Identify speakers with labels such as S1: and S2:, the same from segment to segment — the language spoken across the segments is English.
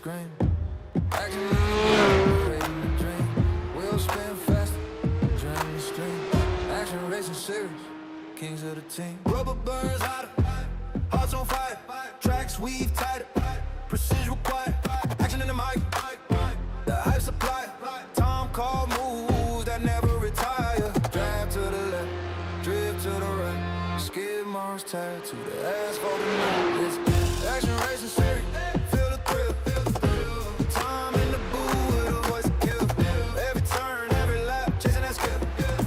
S1: scream. Action creating the dream. Wheels spin fast, dreaming the stream. Action racing series, kings of the team. Rubber burns hotter, hearts on fire. Tracks weave tighter, precision required. Action in the mic, the hype supply. Tom call moves that never retire. Drive to the left, drift to the right. Skid marks tied to the asphalt tonight. It's action racing series, feel the thrill. Time in the booth with a voice of kill. Every turn, every lap, chasing that skill.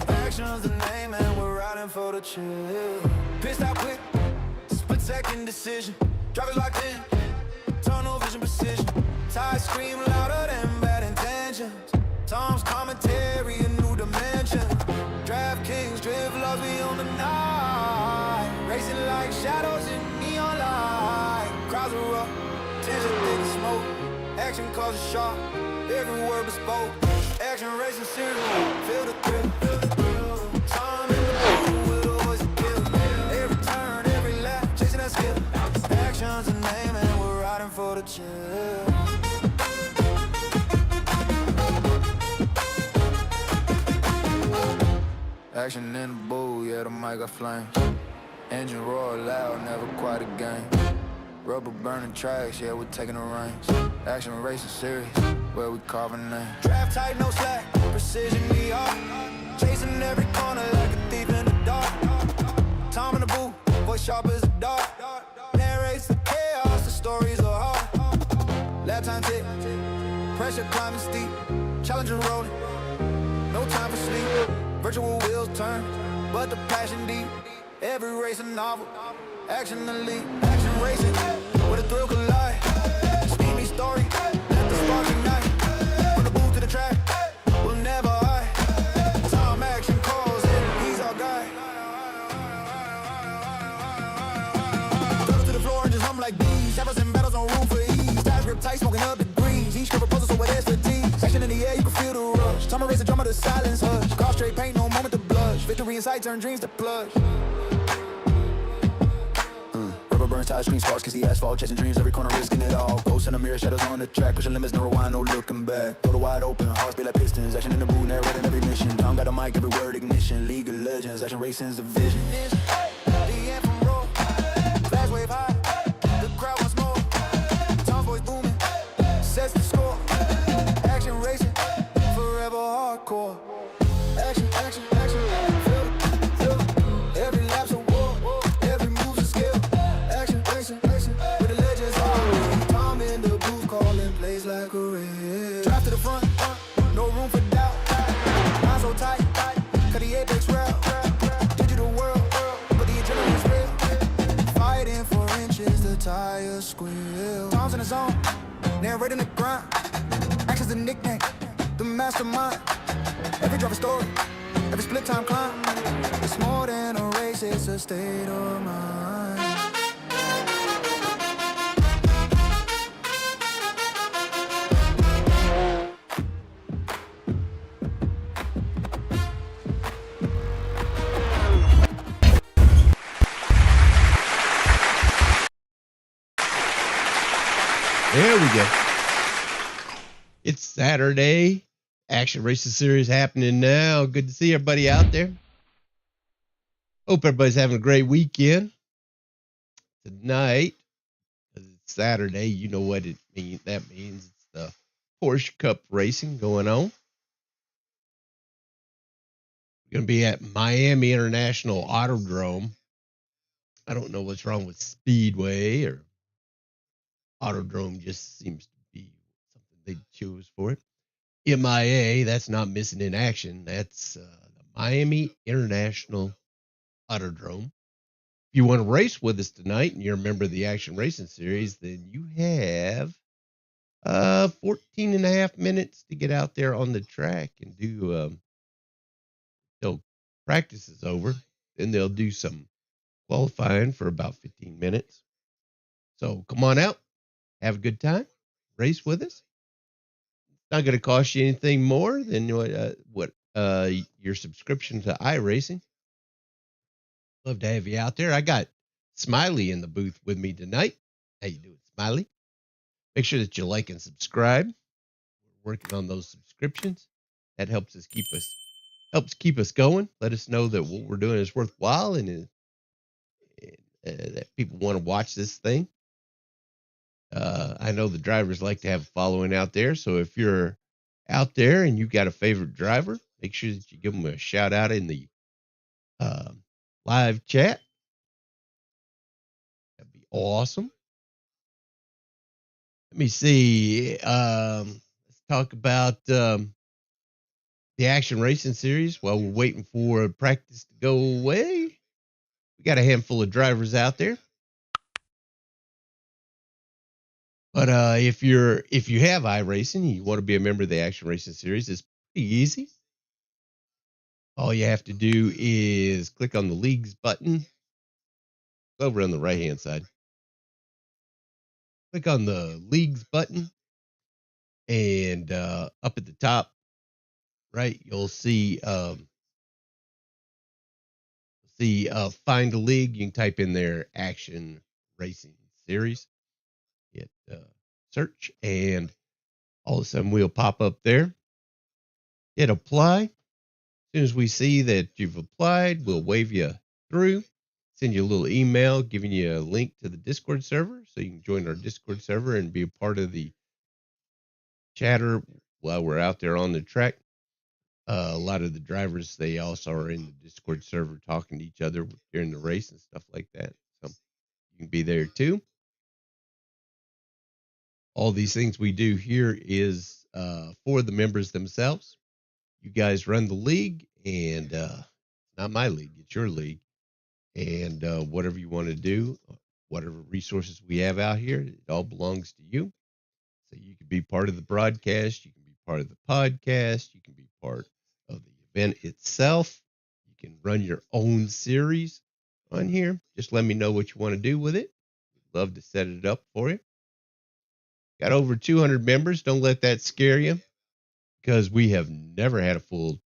S1: Action's the name and we're riding for the chill. Pissed out quick, split second decision. Drivers locked in, tunnel vision precision. Ties scream louder than bad intentions. Tom's commentary, a new dimension. DraftKings drift loves me on the night. Racing like shadows in neon light. Crowds erupt, tension thick as smoke. Action causes shock, every word bespoke. Action racing series, feel the thrill. Time in the booth with a voice of kill. Every turn, every lap, chasing that skill. Action's a name and we're riding for the chill. Action in the booth, yeah, the mic got flames. Engine roar loud, never quite a game. Rubber burning tracks, yeah, we're taking the reins. Action racing series, where we carving names. Draft tight, no slack, precision ER. Chasing every corner like a thief in the dark. Tom in the booth, voice sharp as a dart. Narrates the chaos, the stories are hard. Lap time tick, pressure climbing steep. Challenger rolling, no time for sleep. Virtual wheels turn, but the passion deep. Every race a novel, action the lead. Action racing, where the thrill collide. Steamy story, let the spark ignite. From the booth to the track, we'll never hide. Tom action calls it, he's our guy. Pedals to the floor and just hum like bees. Shadows and battles on room for ease. Ties grip tight, smoking up degrees. Each script proposal so with expertise. Action in the air, you can feel the rush. Time race the drama, the silence hush. Car straight paint, no moment to blush. Victory in sight, turn dreams to plush. Rubber burns, tires, screen sparks, kiss the asphalt. Chasing dreams, every corner, risking it all. Ghosts in the mirror, shadows on the track. Pushing limits, no rewind, no looking back. Throw the wide open, hearts beat like pistons. Action in the booth, narrating every mission. Tom got a mic, every word ignition. League of Legends, action racing's the vision. The anthem roar, flash wave high. The crowd wants more. Tom's voice booming, sets the score. Action racing, forever hardcore. Action, action, action. Feel it. Every lap's a war, every move's a skill. Action, racing, racing, with the legends on. Tom in the booth calling plays like a real. Drive to the front, no room for doubt. Mind so tight, cut the apex route. Digital world, but the adrenaline's real. Fighting for inches, the tires squeal. Tom's in the zone, narrating the grind. Action's the nickname, the mastermind. Every driver story, every split time climb. It's more than a race, it's a state of mind.
S2: There we go. It's Saturday. Action Racing Series happening now. Good to see everybody out there. Hope everybody's having a great weekend. Tonight, because it's Saturday, you know what it means. That means it's the Porsche Cup racing going on. We're going to be at Miami International Autodrome. I don't know what's wrong with Speedway or Autodrome, just seems to be something they chose for it. MIA, that's not missing in action. That's the Miami International Autodrome. If you want to race with us tonight and you're a member of the Action Racing Series, then you have 14 and a half minutes to get out there on the track and do till practice is over. Then they'll do some qualifying for about 15 minutes. So come on out, have a good time, race with us. Not going to cost you anything more than what your subscription to iRacing. Love to have you out there. I got Smiley in the booth with me tonight. How you doing, Smiley? Make sure that you like and subscribe. We're working on those subscriptions. That helps keep us going. Let us know that what we're doing is worthwhile and that people want to watch this thing. I know the drivers like to have a following out there. So if you're out there and you got a favorite driver, make sure that you give them a shout out in the live chat. That'd be awesome. Let me see. Let's talk about the action racing series while we're waiting for practice to go away. We got a handful of drivers out there. But if you have iRacing and you want to be a member of the Action Racing Series, it's pretty easy. All you have to do is click on the Leagues button over on the right-hand side. Click on the Leagues button, and up at the top right, you'll see Find a League. You can type in there Action Racing Series. Hit search, and all of a sudden we'll pop up there. Hit apply. As soon as we see that you've applied, we'll wave you through, send you a little email giving you a link to the Discord server so you can join our Discord server and be a part of the chatter while we're out there on the track. A lot of the drivers, they also are in the Discord server talking to each other during the race and stuff like that. So you can be there too. All these things we do here is for the members themselves. You guys run the league, and it's not my league, it's your league. And whatever you want to do, whatever resources we have out here, it all belongs to you. So you can be part of the broadcast, you can be part of the podcast, you can be part of the event itself. You can run your own series on here. Just let me know what you want to do with it. We'd love to set it up for you. Got over 200 members. Don't let that scare you, because we have never had a full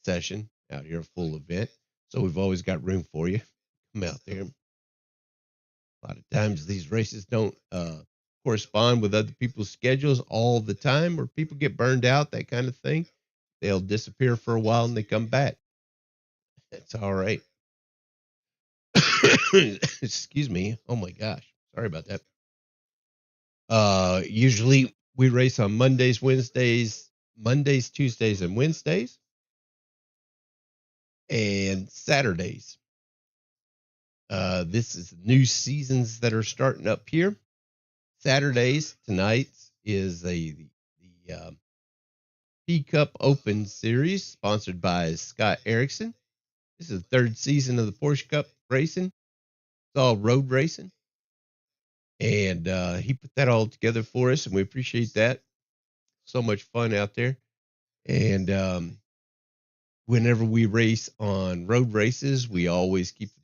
S2: session out here, a full event. So we've always got room for you. Come out there. A lot of times these races don't correspond with other people's schedules all the time, or people get burned out, that kind of thing. They'll disappear for a while and they come back. That's all right. Excuse me. Oh my gosh. Sorry about that. Usually we race on Mondays, Tuesdays, and Wednesdays, and Saturdays. This is new seasons that are starting up here. Saturdays tonight is the P Cup Open Series sponsored by Scott Erickson. This is the third season of the Porsche Cup racing. It's all road racing, and he put that all together for us, and we appreciate that. So much fun out there. And whenever we race on road races, we always keep the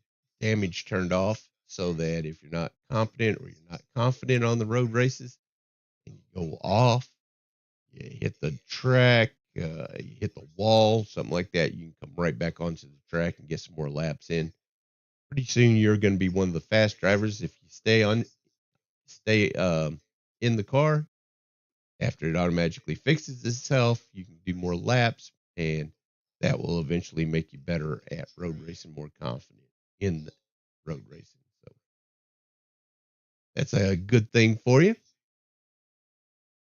S2: damage turned off, so that if you're not competent or you're not confident on the road races and you go off, you hit the track, you hit the wall, something like that, you can come right back onto the track and get some more laps in. Pretty soon you're going to be one of the fast drivers if you stay in the car. After it automatically fixes itself, you can do more laps, and that will eventually make you better at road racing, more confident in road racing. So that's a good thing for you.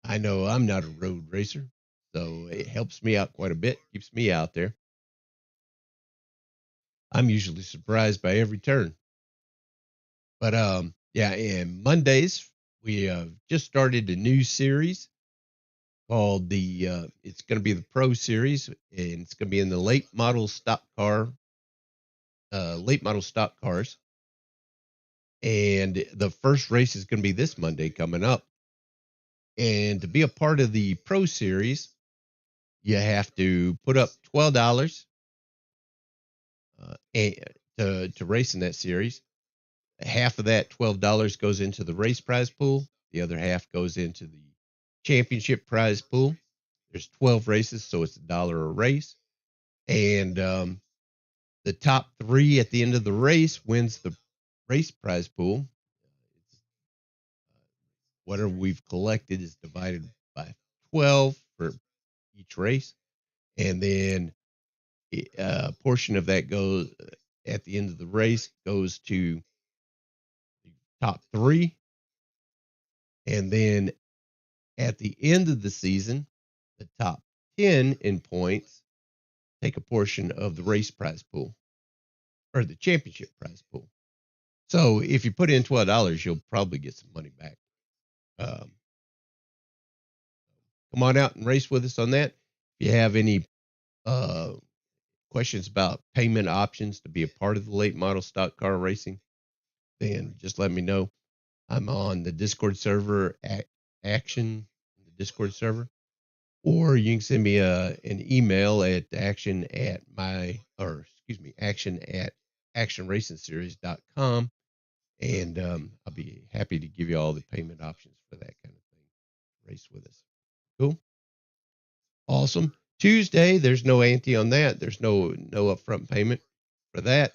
S2: I know I'm not a road racer, so it helps me out quite a bit, keeps me out there. I'm usually surprised by every turn. But yeah, and Mondays we just started a new series called it's going to be the Pro Series, and it's going to be in the late model stock cars. And the first race is going to be this Monday coming up. And to be a part of the Pro Series, you have to put up $12 to race in that series. Half of that $12 goes into the race prize pool. The other half goes into the championship prize pool. There's 12 races, so it's $1 a race. And the top three at the end of the race wins the race prize pool. whatever we've collected is divided by 12 for each race. And then a portion of that goes at the end of the race goes to the top three. And then at the end of the season, the top 10 in points take a portion of the race prize pool or the championship prize pool. So if you put in $12, you'll probably get some money back. Come on out and race with us on that. If you have any uh, questions about payment options to be a part of the late model stock car racing, then just let me know. I'm on the Discord server at Action, the Discord server, or you can send me an email at action at actionracingseries.com, and I'll be happy to give you all the payment options for that kind of thing. Race with us. Cool. Awesome. Tuesday, there's no ante on that. There's no upfront payment for that.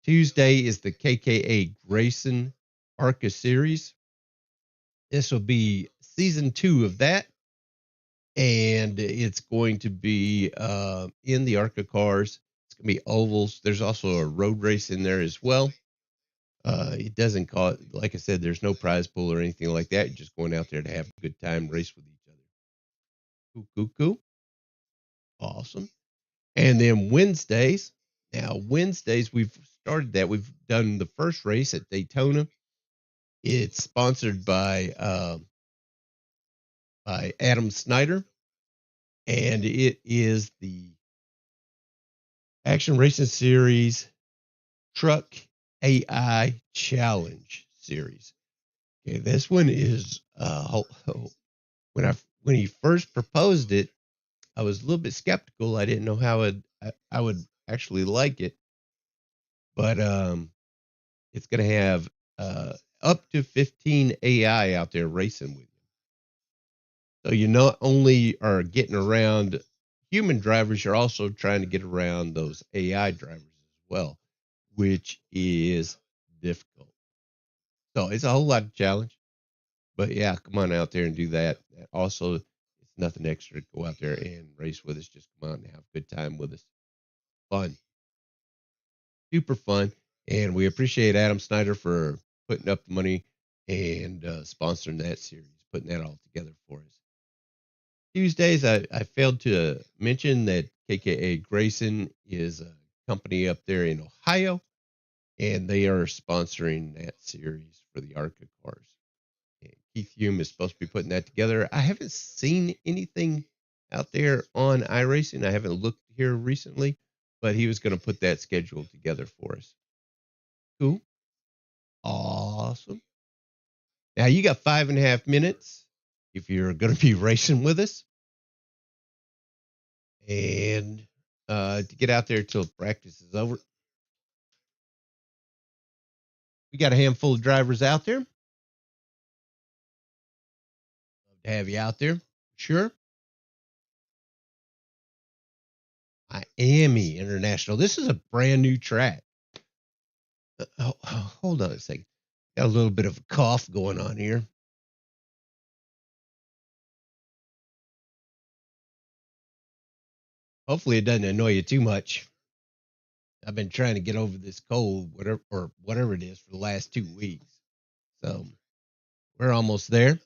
S2: Tuesday is the KKA Grayson ARCA series. This will be season 2 of that, and it's going to be in the ARCA cars. It's going to be ovals. There's also a road race in there as well. It doesn't cost, like I said, there's no prize pool or anything like that. You're just going out there to have a good time, race with each other. Cool. Awesome. And then Wednesdays. Now, Wednesdays, we've started that. We've done the first race at Daytona. It's sponsored by Adam Snyder, and it is the Action Racing Series Truck AI Challenge Series. Okay, this one is when he first proposed it, I was a little bit skeptical. I didn't know how I would actually like it, but it's going to have up to 15 AI out there racing with you. So you not only are getting around human drivers, you're also trying to get around those AI drivers as well, which is difficult. So it's a whole lot of challenge. But yeah, come on out there and do that. Also, it's nothing extra to go out there and race with us. Just come out and have a good time with us. Fun. Super fun. And we appreciate Adam Snyder for putting up the money and sponsoring that series, putting that all together for us. Tuesdays, I failed to mention that KKA Grayson is a company up there in Ohio, and they are sponsoring that series for the ARCA cars. And Keith Hume is supposed to be putting that together. I haven't seen anything out there on iRacing. I haven't looked here recently, but he was going to put that schedule together for us. Cool. Awesome. Now you got 5.5 minutes if you're going to be racing with us. And to get out there till practice is over. We got a handful of drivers out there. Love to have you out there. Sure. Miami International. This is a brand new track. Hold on a second. Got a little bit of a cough going on here. Hopefully it doesn't annoy you too much. I've been trying to get over this cold, whatever it is, for the last 2 weeks. So we're almost there.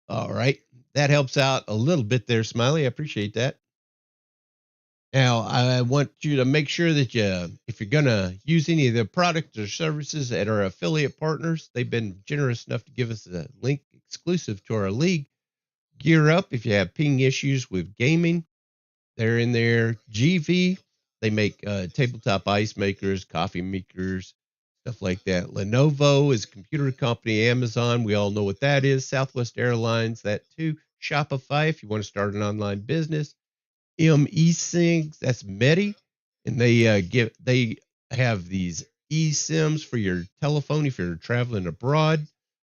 S2: All right. That helps out a little bit there, Smiley. I appreciate that. Now, I want you to make sure that if you're going to use any of the products or services that are affiliate partners, they've been generous enough to give us a link exclusive to our league. Gear Up, if you have ping issues with gaming, they're in there. GV, they make tabletop ice makers, coffee makers, stuff like that. Lenovo is a computer company. Amazon, we all know what that is. Southwest Airlines, that too. Shopify, if you want to start an online business. eSIMs, that's Medi, and they have these eSIMs for your telephone if you're traveling abroad.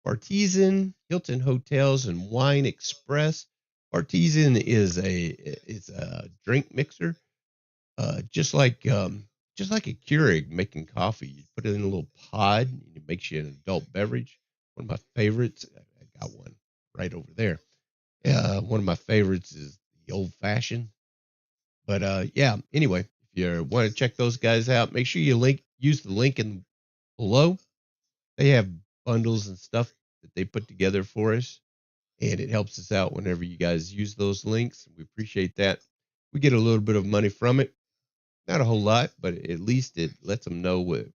S2: Partisan, Hilton Hotels and Wine Express. Partisan is a drink mixer, just like just like a Keurig making coffee. You put it in a little pod, and it makes you an adult beverage. One of my favorites. I got one right over there. One of my favorites is the old fashioned. But yeah. Anyway, if you want to check those guys out, make sure you use the link in below. They have bundles and stuff that they put together for us, and it helps us out whenever you guys use those links. We appreciate that. We get a little bit of money from it, not a whole lot, but at least it lets them know they're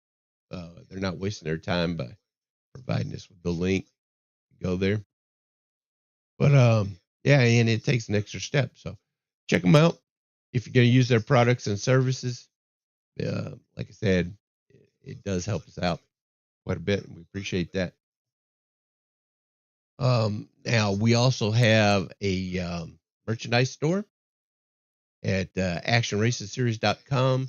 S2: not wasting their time by providing us with the link to go there. But yeah, and it takes an extra step. So check them out if you're going to use their products and services. Like I said, it does help us out quite a bit, and we appreciate that. Now we also have a merchandise store at actionracingseries.com.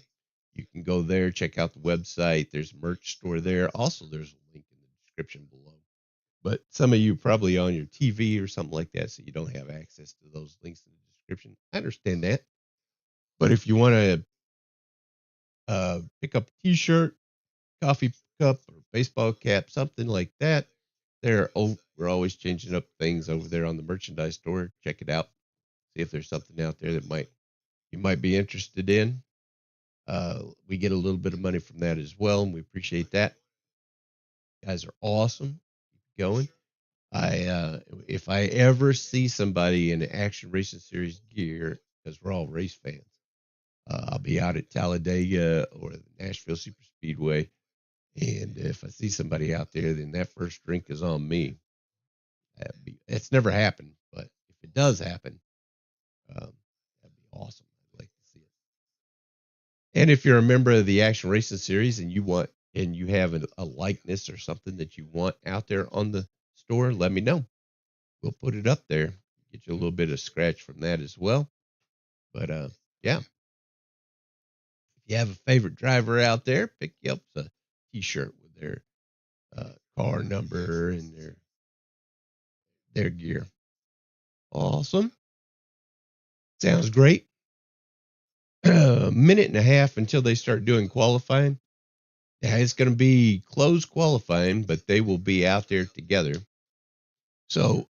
S2: You can go there, check out the website. There's a merch store there. Also, there's a link in the description below. But some of you probably on your TV or something like that, so you don't have access to those links in the description. I understand that. But if you want to pick up a T-shirt, coffee cup, or baseball cap, something like that, we're always changing up things over there on the merchandise store. Check it out. See if there's something out there that you might be interested in. We get a little bit of money from that as well, and we appreciate that. You guys are awesome. Keep going. If I ever see somebody in the Action Racing Series gear, because we're all race fans, I'll be out at Talladega or the Nashville Super Speedway, and if I see somebody out there, then that first drink is on me. It's never happened, but if it does happen, that'd be awesome. I'd like to see it. And if you're a member of the Action Racing Series and you have a likeness or something that you want out there on the store, let me know. We'll put it up there. Get you a little bit of scratch from that as well. But yeah, if you have a favorite driver out there, pick you up a T-shirt with their car number and their gear. Awesome. Sounds great. A minute and a half until they start doing qualifying. Yeah, it's going to be closed qualifying, but they will be out there together. So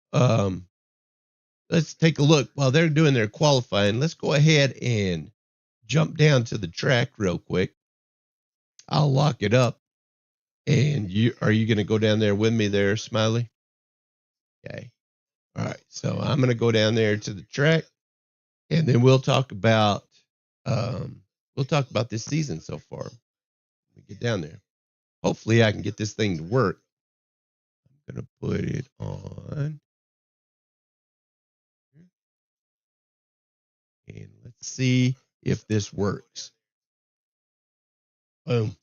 S2: let's take a look. While they're doing their qualifying, let's go ahead and jump down to the track real quick. I'll lock it up. And are you going to go down there with me there, Smiley? Okay. All right. So I'm going to go down there to the track, and then we'll talk about this season so far. When we get down there. Hopefully I can get this thing to work. I'm going to put it on. And let's see if this works. Boom.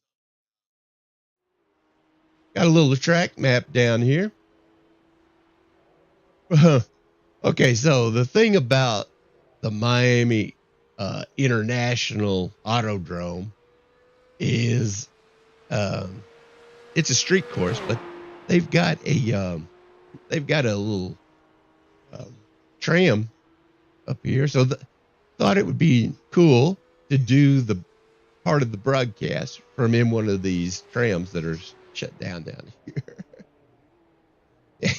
S2: Got a little track map down here. Okay, so the thing about the Miami International Autodrome is it's a street course, but they've got a little tram up here. So thought it would be cool to do the part of the broadcast from in one of these trams that are shut down here.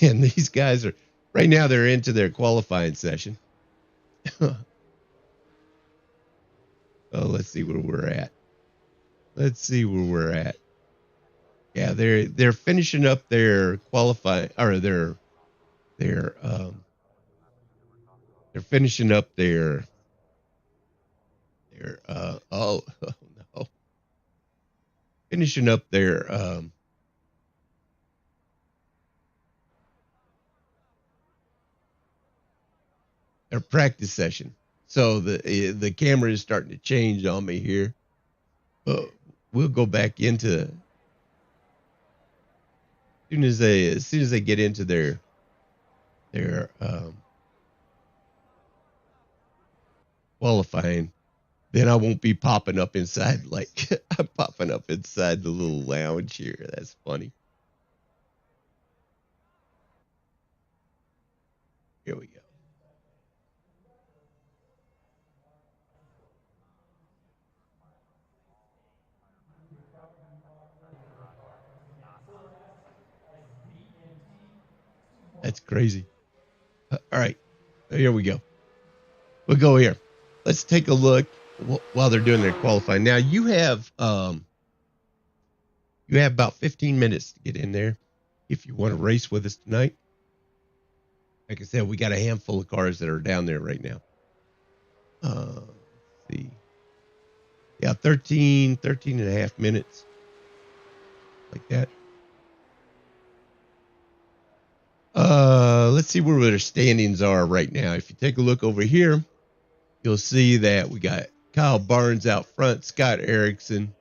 S2: And these guys are right now they're into their qualifying session. Oh, let's see where we're at. Yeah, they're finishing up their qualifying or they're finishing up oh no. Finishing up their practice session. So the camera is starting to change on me here. We'll go back into as soon as they get into their qualifying, then I won't be popping up inside like I'm popping up inside the little lounge here. That's funny. Here we go. crazy. All right, here we go. We'll go here. Let's take a look while they're doing their qualifying. Now you have about 15 minutes to get in there if you want to race with us tonight. Like I said, we got a handful of cars that are down there right now. Let's see. Yeah, 13 and a half minutes. Like that. Let's see where their standings are right now. If you take a look over here, you'll see that we got Kyle Barnes out front, Scott Erickson,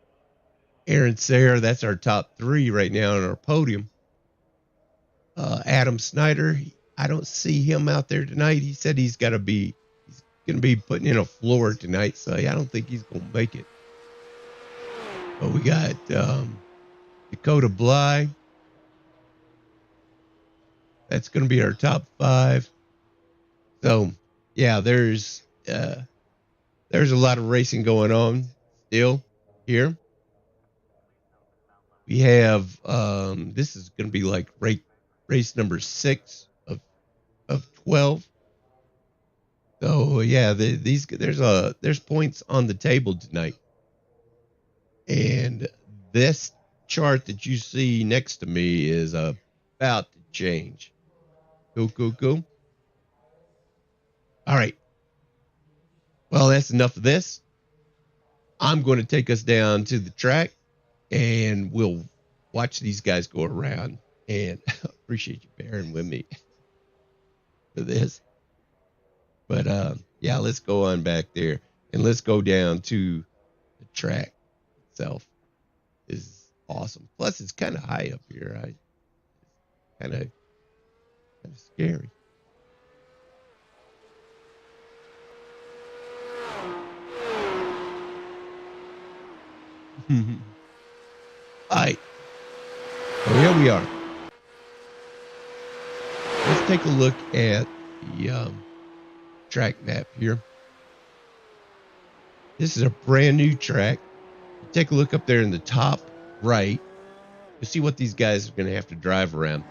S2: Aaron Sayre. That's our top three right now on our podium. Adam Snyder, I don't see him out there tonight. He said he's going to be putting in a floor tonight, so I don't think he's going to make it. But we got Dakota Bly. That's going to be our top five. So, yeah, there's a lot of racing going on still here. We have this is going to be like race number 6 of 12. So yeah, there's points on the table tonight, and this chart that you see next to me is about to change. Cool. All right. Well, that's enough of this. I'm going to take us down to the track, and we'll watch these guys go around. And appreciate you bearing with me for this. But yeah, let's go on back there, and let's go down to the track itself. Is awesome. Plus, it's kind of high up here. Kind of scary. All right. So here we are. Let's take a look at the track map here. This is a brand new track. Take a look up there in the top right. You'll see what these guys are going to have to drive around.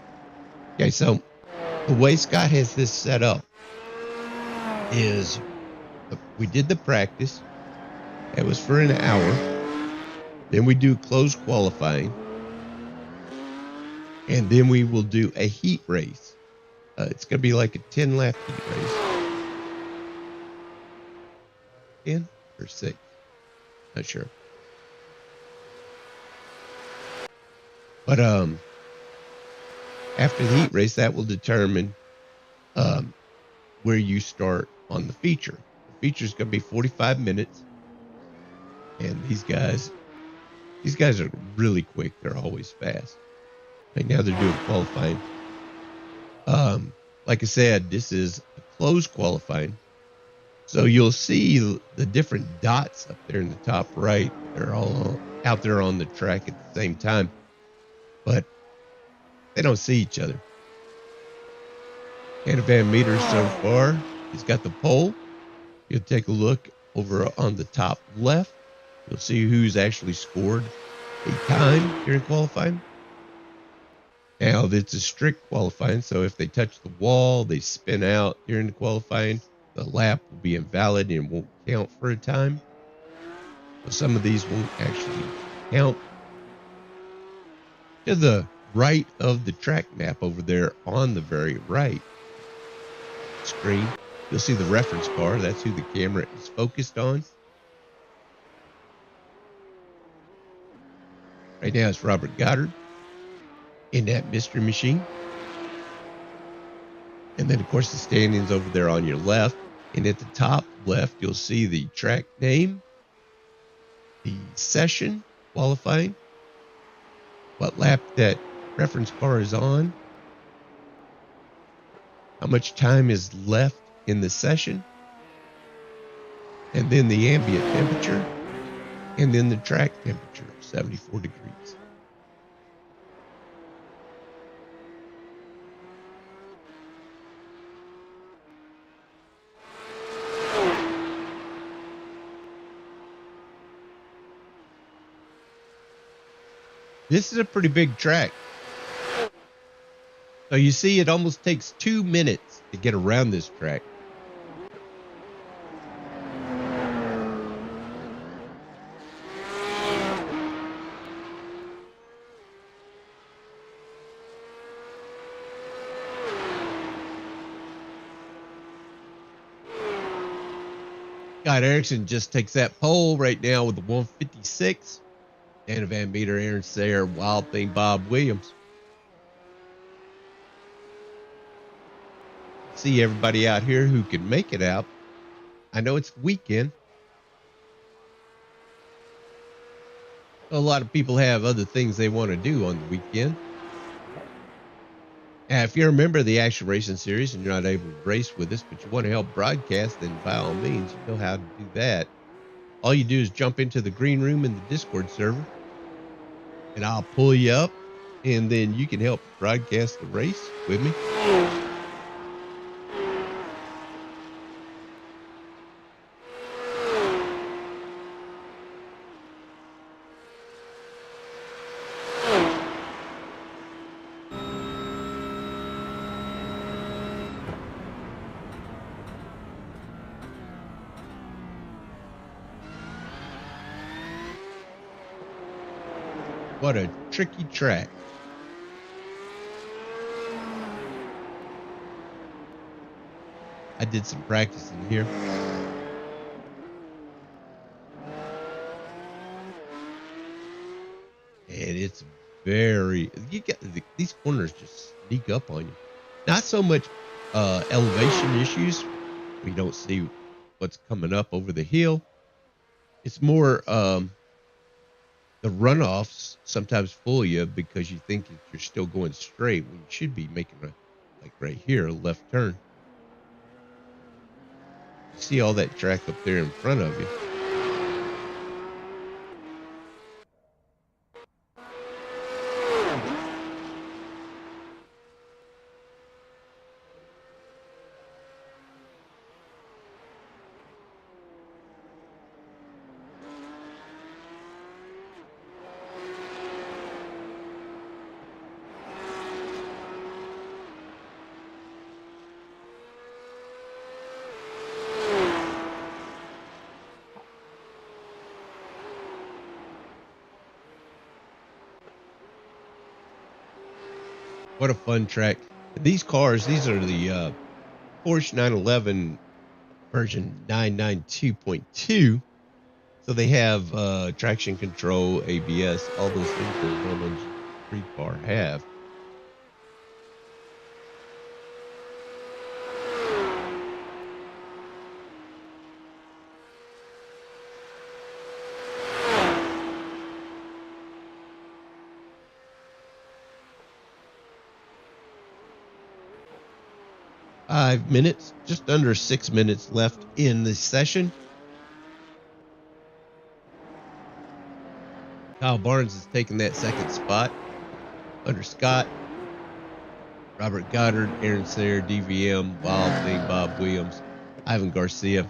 S2: Okay, so the way Scott has this set up is we did the practice. It was for an hour. Then we do closed qualifying. And then we will do a heat race. It's going to be like a 10-lap heat race. 10 or 6? Not sure. But after the heat race, that will determine where you start on the feature. The feature is going to be 45 minutes. And these guys are really quick. They're always fast. Right now they're doing qualifying. Like I said, this is a closed qualifying. So you'll see the different dots up there in the top right. They're all out there on the track at the same time. But they don't see each other. Canavan meter so far. He's got the pole. You'll take a look over on the top left. You'll see who's actually scored a time during qualifying. Now, it's a strict qualifying, so if they touch the wall, they spin out during the qualifying, the lap will be invalid and won't count for a time. So some of these won't actually count. To the right of the track map over there on the very right screen, you'll see the reference car. That's who the camera is focused on. Right now it's Robert Goddard in that mystery machine. And then, of course, the standings over there on your left. And at the top left, you'll see the track name, the session qualifying, what lap that reference car is on, how much time is left in the session, and then the ambient temperature, and then the track temperature, 74 degrees. This is a pretty big track. So you see, it almost takes 2 minutes to get around this track. Scott Erickson just takes that pole right now with the 156. Dana Van Meter, Aaron Sayre, Wild Thing, Bob Williams. See everybody out here who can make it out. I know it's the weekend. A lot of people have other things they want to do on the weekend. If you're a member of the Action Racing Series and you're not able to race with us, but you want to help broadcast, then by all means, you know how to do that. All you do is jump into the green room in the Discord server, and I'll pull you up, and then you can help broadcast the race with me. What a tricky track. I did some practicing here. And it's these corners just sneak up on you. Not so much elevation issues. We don't see what's coming up over the hill. It's more the runoffs sometimes fool you because you think that you're still going straight when you should be making like right here, a left turn. You see all that track up there in front of you. What a fun track. These cars, these are the Porsche 911 version 992.2. So they have traction control, ABS, all those things that a normal G3 car have. Five minutes, just under 6 minutes left in the session. Kyle Barnes is taking that second spot under Scott. Robert Goddard, Aaron Sayre, DVM, Wild Thing, Bob Williams, Ivan Garcia.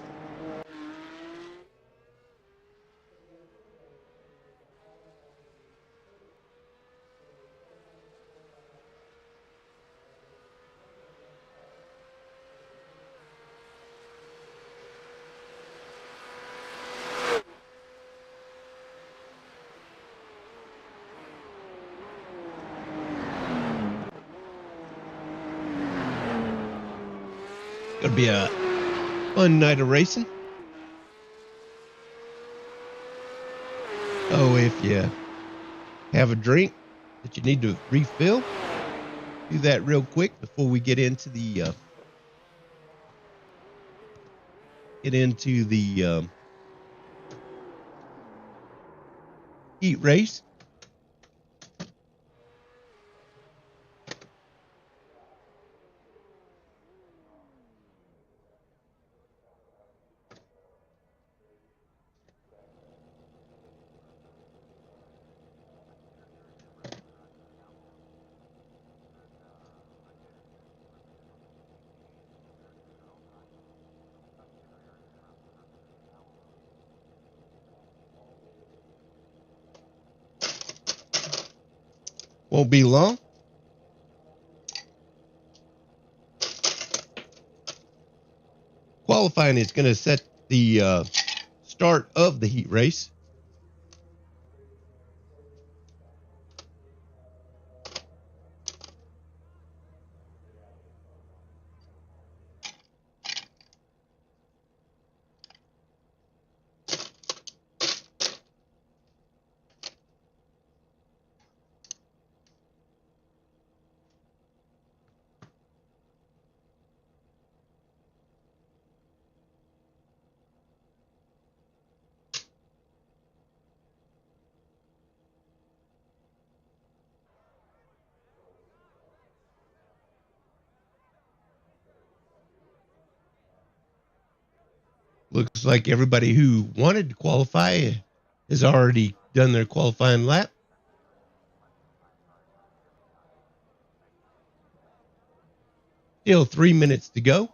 S2: Gonna be a fun night of racing. Oh, if you have a drink that you need to refill, do that real quick before we get into the heat race. Won't be long. Qualifying is going to set the start of the heat race. Looks like everybody who wanted to qualify has already done their qualifying lap. Still 3 minutes to go.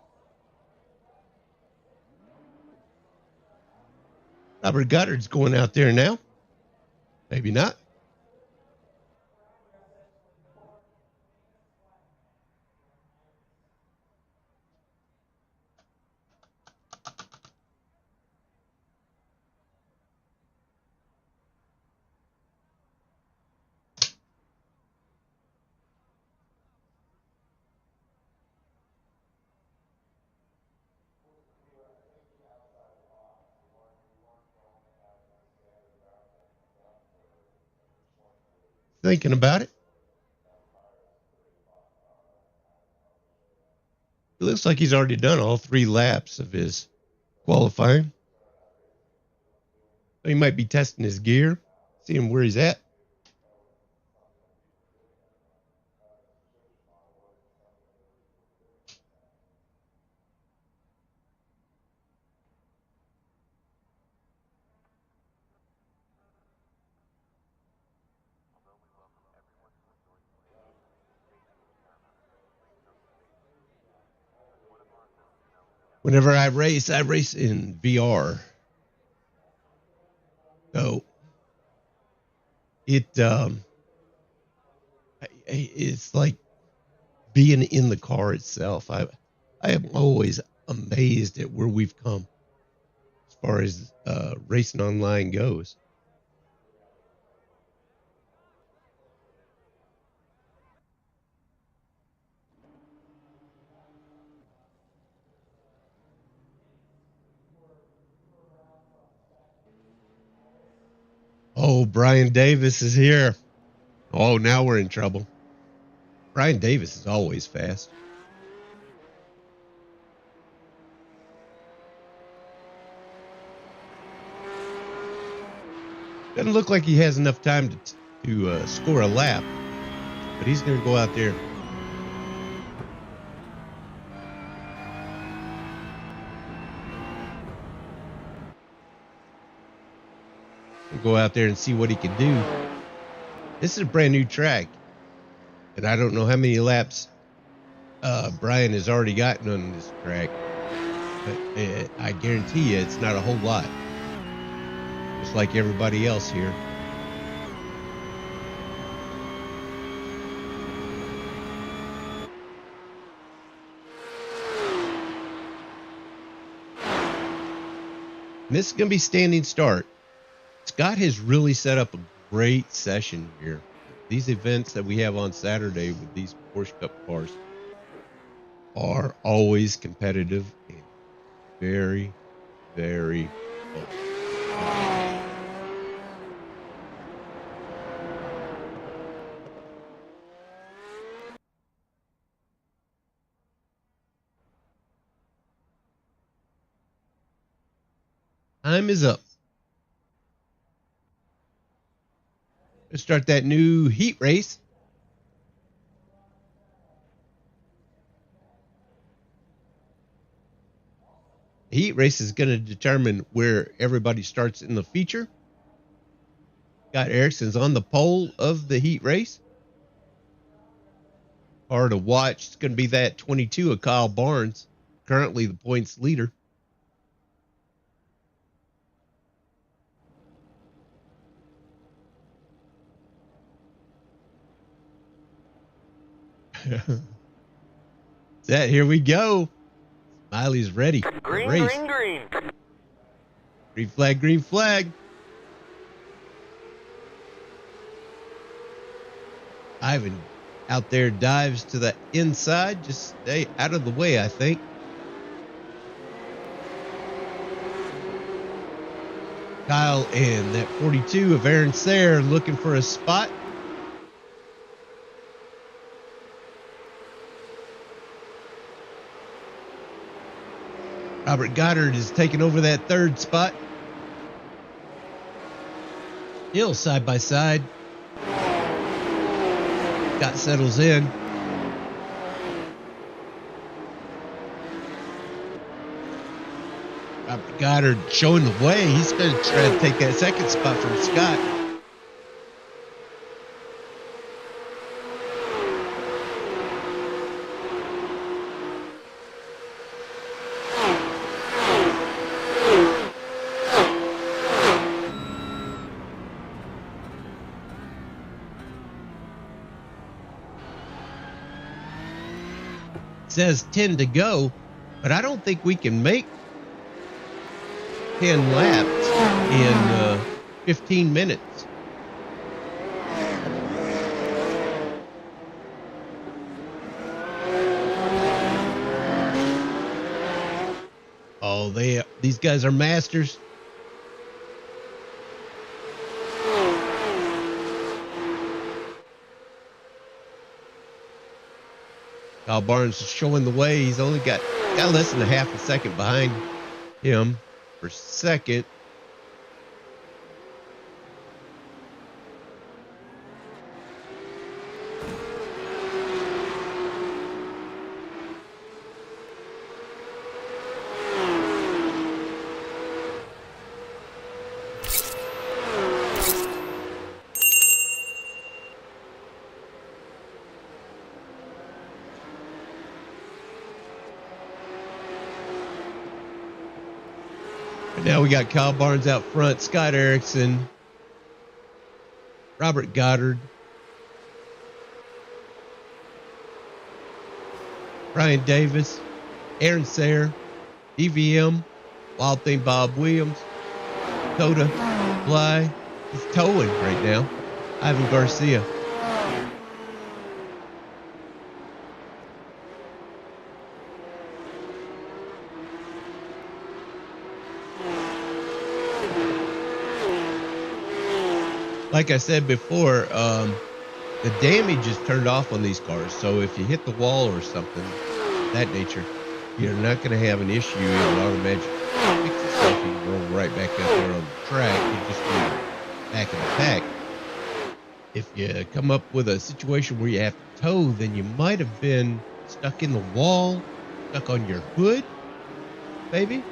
S2: Robert Goddard's going out there now. Maybe not. Thinking about it. It looks like he's already done all 3 laps of his qualifying. He might be testing his gear, seeing where he's at. Whenever I race in VR. So it's like being in the car itself. I am always amazed at where we've come as far as racing online goes. Oh, Brian Davis is here. Oh, now we're in trouble. Brian Davis is always fast. Doesn't look like he has enough time to score a lap, but he's going to go out there. We'll go out there and see what he can do. This is a brand new track, and I don't know how many laps Brian has already gotten on this track, but I guarantee you it's not a whole lot. Just like everybody else here. And this is going to be standing start. Scott has really set up a great session here. These events that we have on Saturday with these Porsche Cup cars are always competitive and very, very close. Time is up. Let's start that new heat race. The heat race is going to determine where everybody starts in the feature. Scott Erickson's on the pole of the heat race. Car to watch. It's going to be that 22 of Kyle Barnes, currently the points leader. Here we go. Miley's ready.
S3: Green,
S2: Race.
S3: green, green.
S2: Green flag, green flag. Ivan out there dives to the inside. Just stay out of the way, I think. Kyle in that 42 of Aaron Sayre looking for a spot. Robert Goddard is taking over that third spot. Still side by side. Scott settles in. Robert Goddard showing the way. He's going to try to take that second spot from Scott. Says 10 to go, but I don't think we can make 10 laps in 15 minutes. Oh, these guys are masters. Kyle Barnes is showing the way. He's only got less than a half a second behind him for second. Now we got Kyle Barnes out front, Scott Erickson, Robert Goddard, Brian Davis, Aaron Sayre, DVM, Wild Thing Bob Williams, Coda, Bly. He's towing right now. Ivan Garcia. Like I said before, the damage is turned off on these cars. So if you hit the wall or something of that nature, you're not going to have an issue. It'll automatically fix itself and roll right back up there on the track. You just be back in the pack. If you come up with a situation where you have to tow, then you might have been stuck in the wall, stuck on your hood, maybe.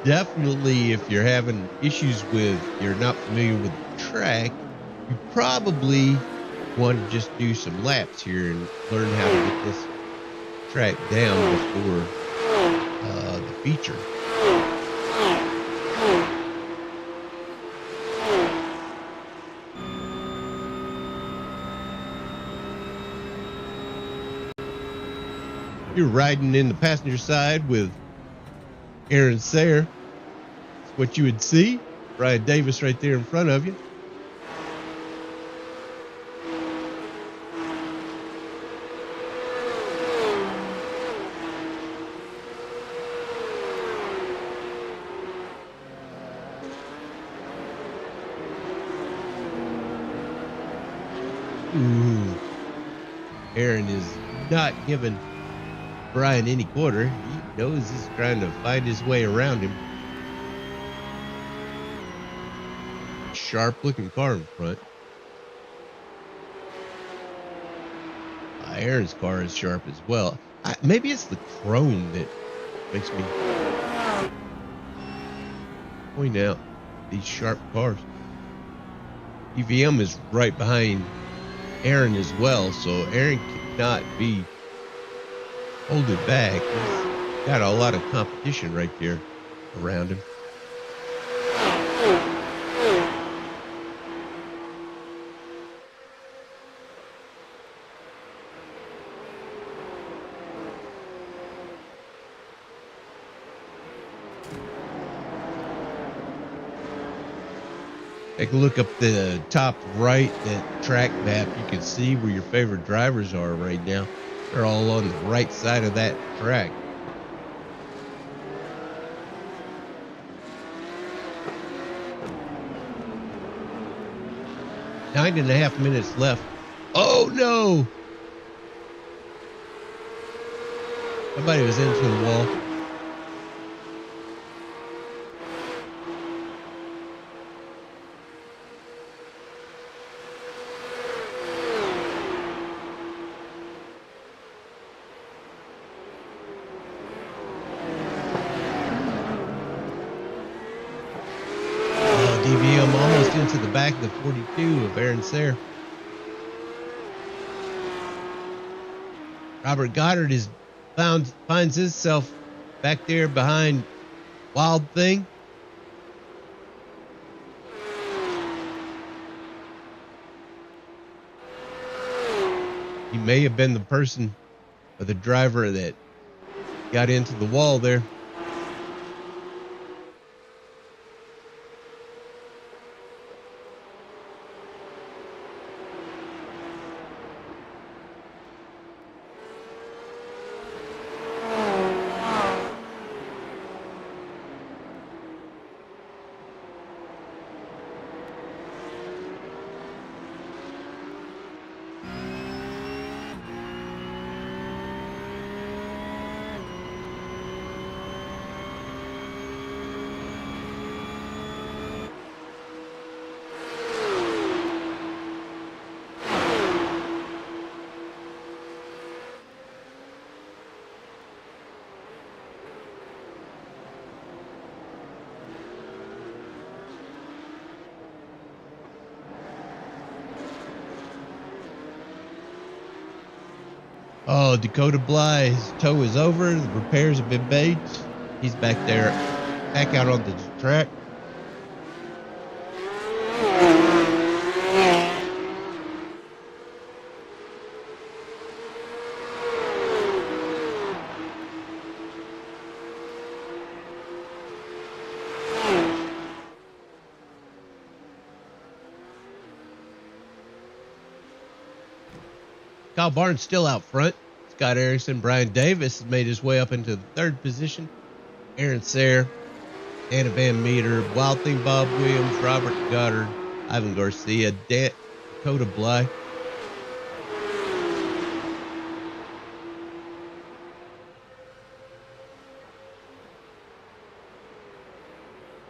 S2: Definitely, if you're having issues you're not familiar with the track, you probably want to just do some laps here and learn how to get this track down before the feature. You're riding in the passenger side with Aaron Sayre. That's what you would see. Brian Davis right there in front of you. Ooh. Aaron is not giving Brian any quarter. He knows he's trying to find his way around him. Sharp looking car in front. Aaron's car is sharp as well. Maybe it's the chrome that makes me point out these sharp cars. EVM is right behind Aaron as well, so Aaron cannot be holding back. He's got a lot of competition right there around him. Take a look up the top right, that track map. You can see where your favorite drivers are right now. They're all on the right side of that track. 9.5 minutes left. Oh no! Somebody was into the wall. DVM almost into the back of the 42 of Aaron Sayre. Robert Goddard finds himself back there behind Wild Thing. He may have been the person or the driver that got into the wall there. Oh, Dakota Bly, his toe is over. The repairs have been made. He's back there, back out on the track. Kyle Barnes still out front. Scott Erickson, Brian Davis has made his way up into the third position. Aaron Sayre, Anna Van Meter, Wild Thing Bob Williams, Robert Goddard, Ivan Garcia, Dakota Bly.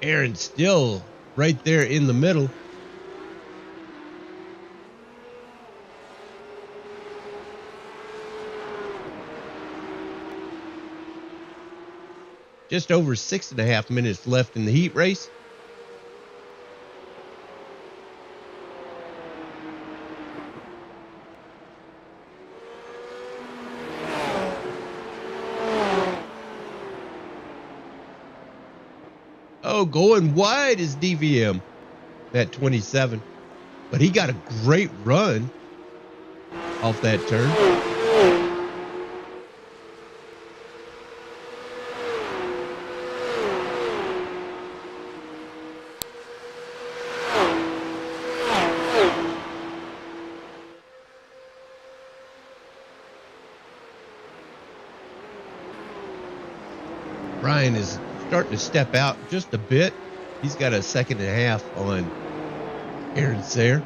S2: Aaron still right there in the middle. Just over 6.5 minutes left in the heat race. Oh, going wide is DVM at 27. But he got a great run off that turn. Brian is starting to step out just a bit. He's got a 1.5 seconds on Aaron Sayre.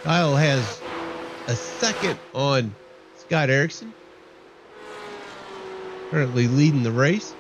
S2: Kyle has a second on Scott Erickson, currently leading the race.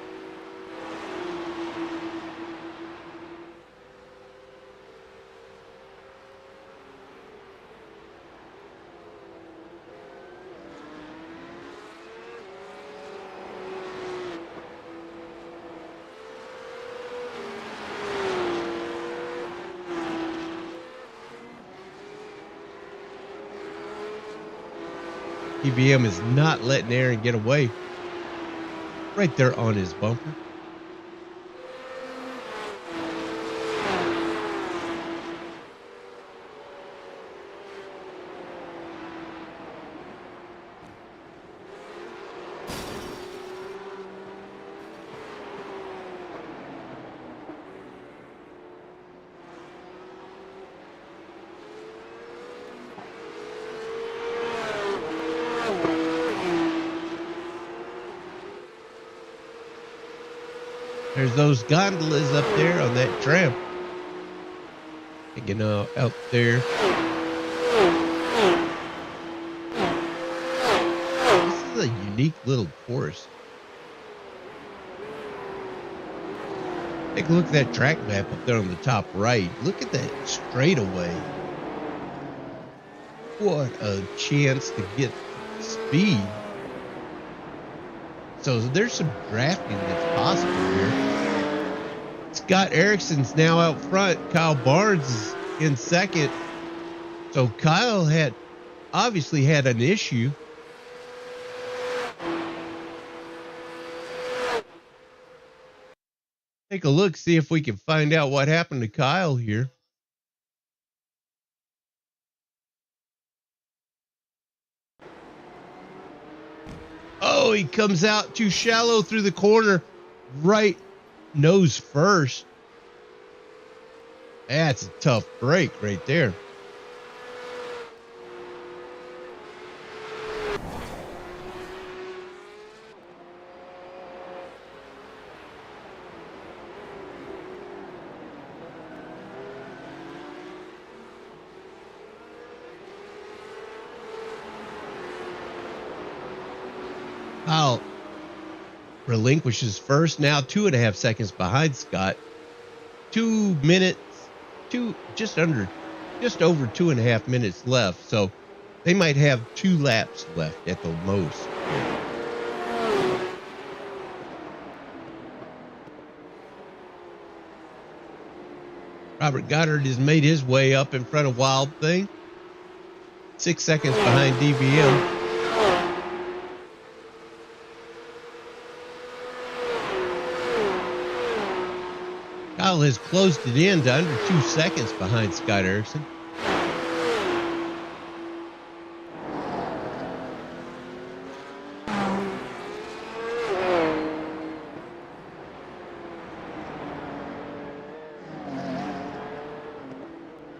S2: DBM is not letting Aaron get away. Right there on his bumper. There's those gondolas up there on that tram. Hanging out there. This is a unique little course. Take a look at that track map up there on the top right. Look at that straightaway. What a chance to get speed. So there's some drafting that's possible here. Scott Erickson's now out front. Kyle Barnes is in second. So Kyle had obviously had an issue. Take a look, see if we can find out what happened to Kyle here. Oh, he comes out too shallow through the corner. Right nose first. That's a tough break right there. Kyle relinquishes first, now 2.5 seconds behind Scott. 2 minutes, just over 2.5 minutes left. So they might have 2 laps left at the most. Robert Goddard has made his way up in front of Wild Thing. 6 seconds behind DBM. Kyle has closed it in to under 2 seconds behind Scott Erickson.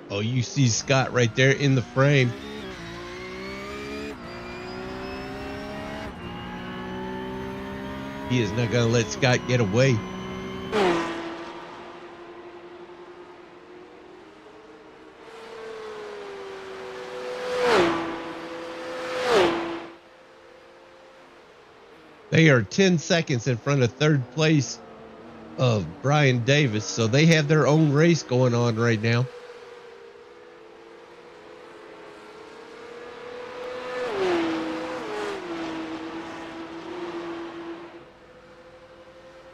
S2: Oh, you see Scott right there in the frame. He is not going to let Scott get away. They are 10 seconds in front of third place of Brian Davis, so they have their own race going on right now.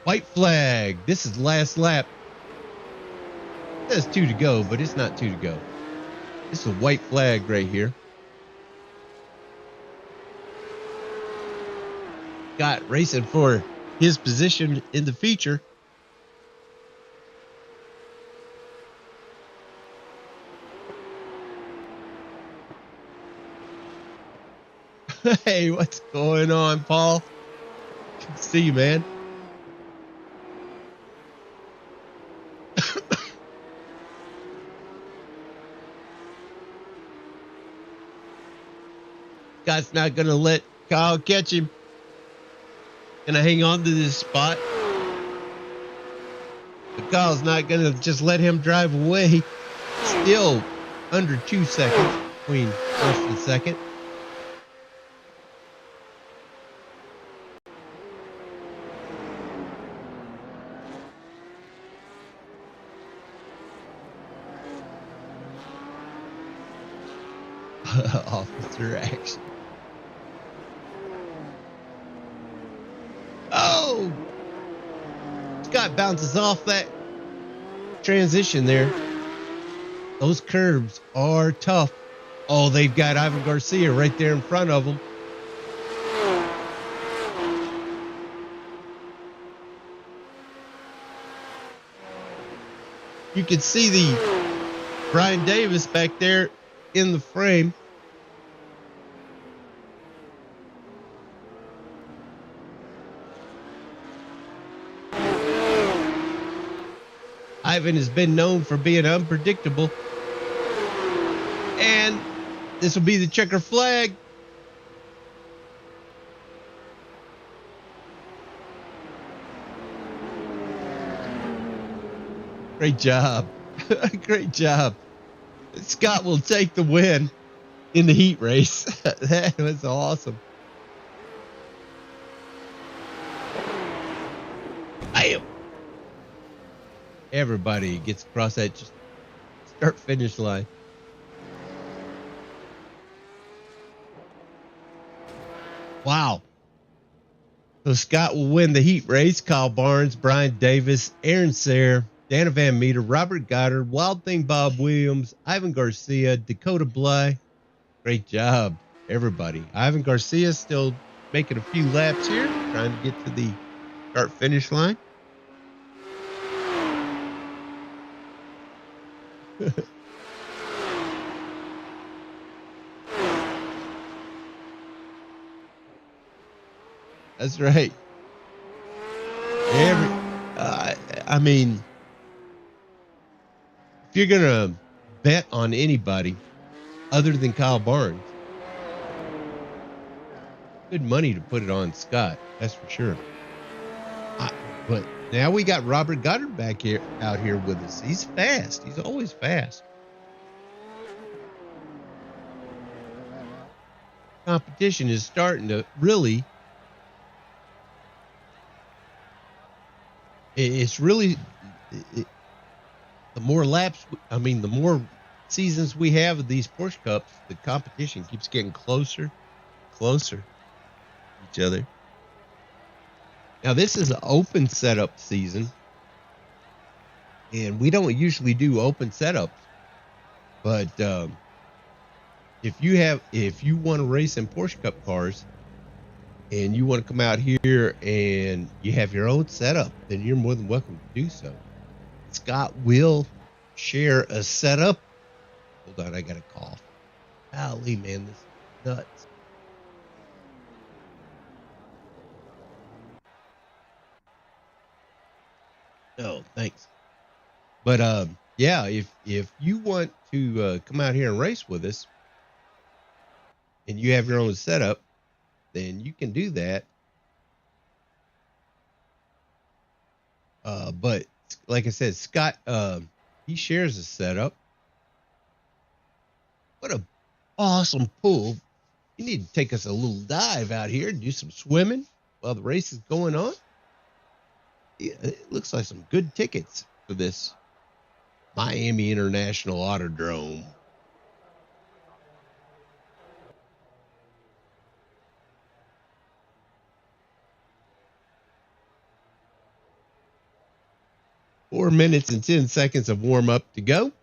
S2: White flag. This is last lap. It says 2 to go, but it's not 2 to go. This is a white flag right here. Scott racing for his position in the feature. Hey, what's going on, Paul? Good to see you, man. Scott's not going to let Kyle catch him. Gonna hang on to this spot. But Kyle's not gonna just let him drive away. Still under 2 seconds between first and second. Officer action. Oh! Scott bounces off that transition there. Those curbs are tough. Oh, they've got Ivan Garcia right there in front of them. You can see the Brian Davis back there in the frame. Ivan has been known for being unpredictable. And this will be the checker flag. Great job. Great job. Scott will take the win in the heat race. That was awesome. Bam. Everybody gets across that start finish line. Wow. So Scott will win the heat race. Kyle Barnes, Brian Davis, Aaron Sayre, Dana Van Meter, Robert Goddard, Wild Thing Bob Williams, Ivan Garcia, Dakota Bly. Great job, everybody. Ivan Garcia still making a few laps here, trying to get to the start finish line. That's right. I mean, if you're gonna bet on anybody other than Kyle Barnes, good money to put it on Scott. That's for sure. But now we got Robert Goddard out here with us. He's fast. He's always fast. Competition is starting to really. It's really the more laps. I mean, the more seasons we have of these Porsche Cups, the competition keeps getting closer to each other. Now, this is an open setup season, and we don't usually do open setups. But if you want to race in Porsche Cup cars, and you want to come out here and you have your own setup, then you're more than welcome to do so. Scott will share a setup. Hold on, I got a cough. Golly, man, this is nuts. No, thanks. But yeah, if you want to come out here and race with us, and you have your own setup, then you can do that. But like I said, Scott, he shares a setup. What a awesome pool. You need to take us a little dive out here and do some swimming while the race is going on. Yeah, it looks like some good tickets for this Miami International Autodrome. Four minutes and 10 seconds of warm up to go.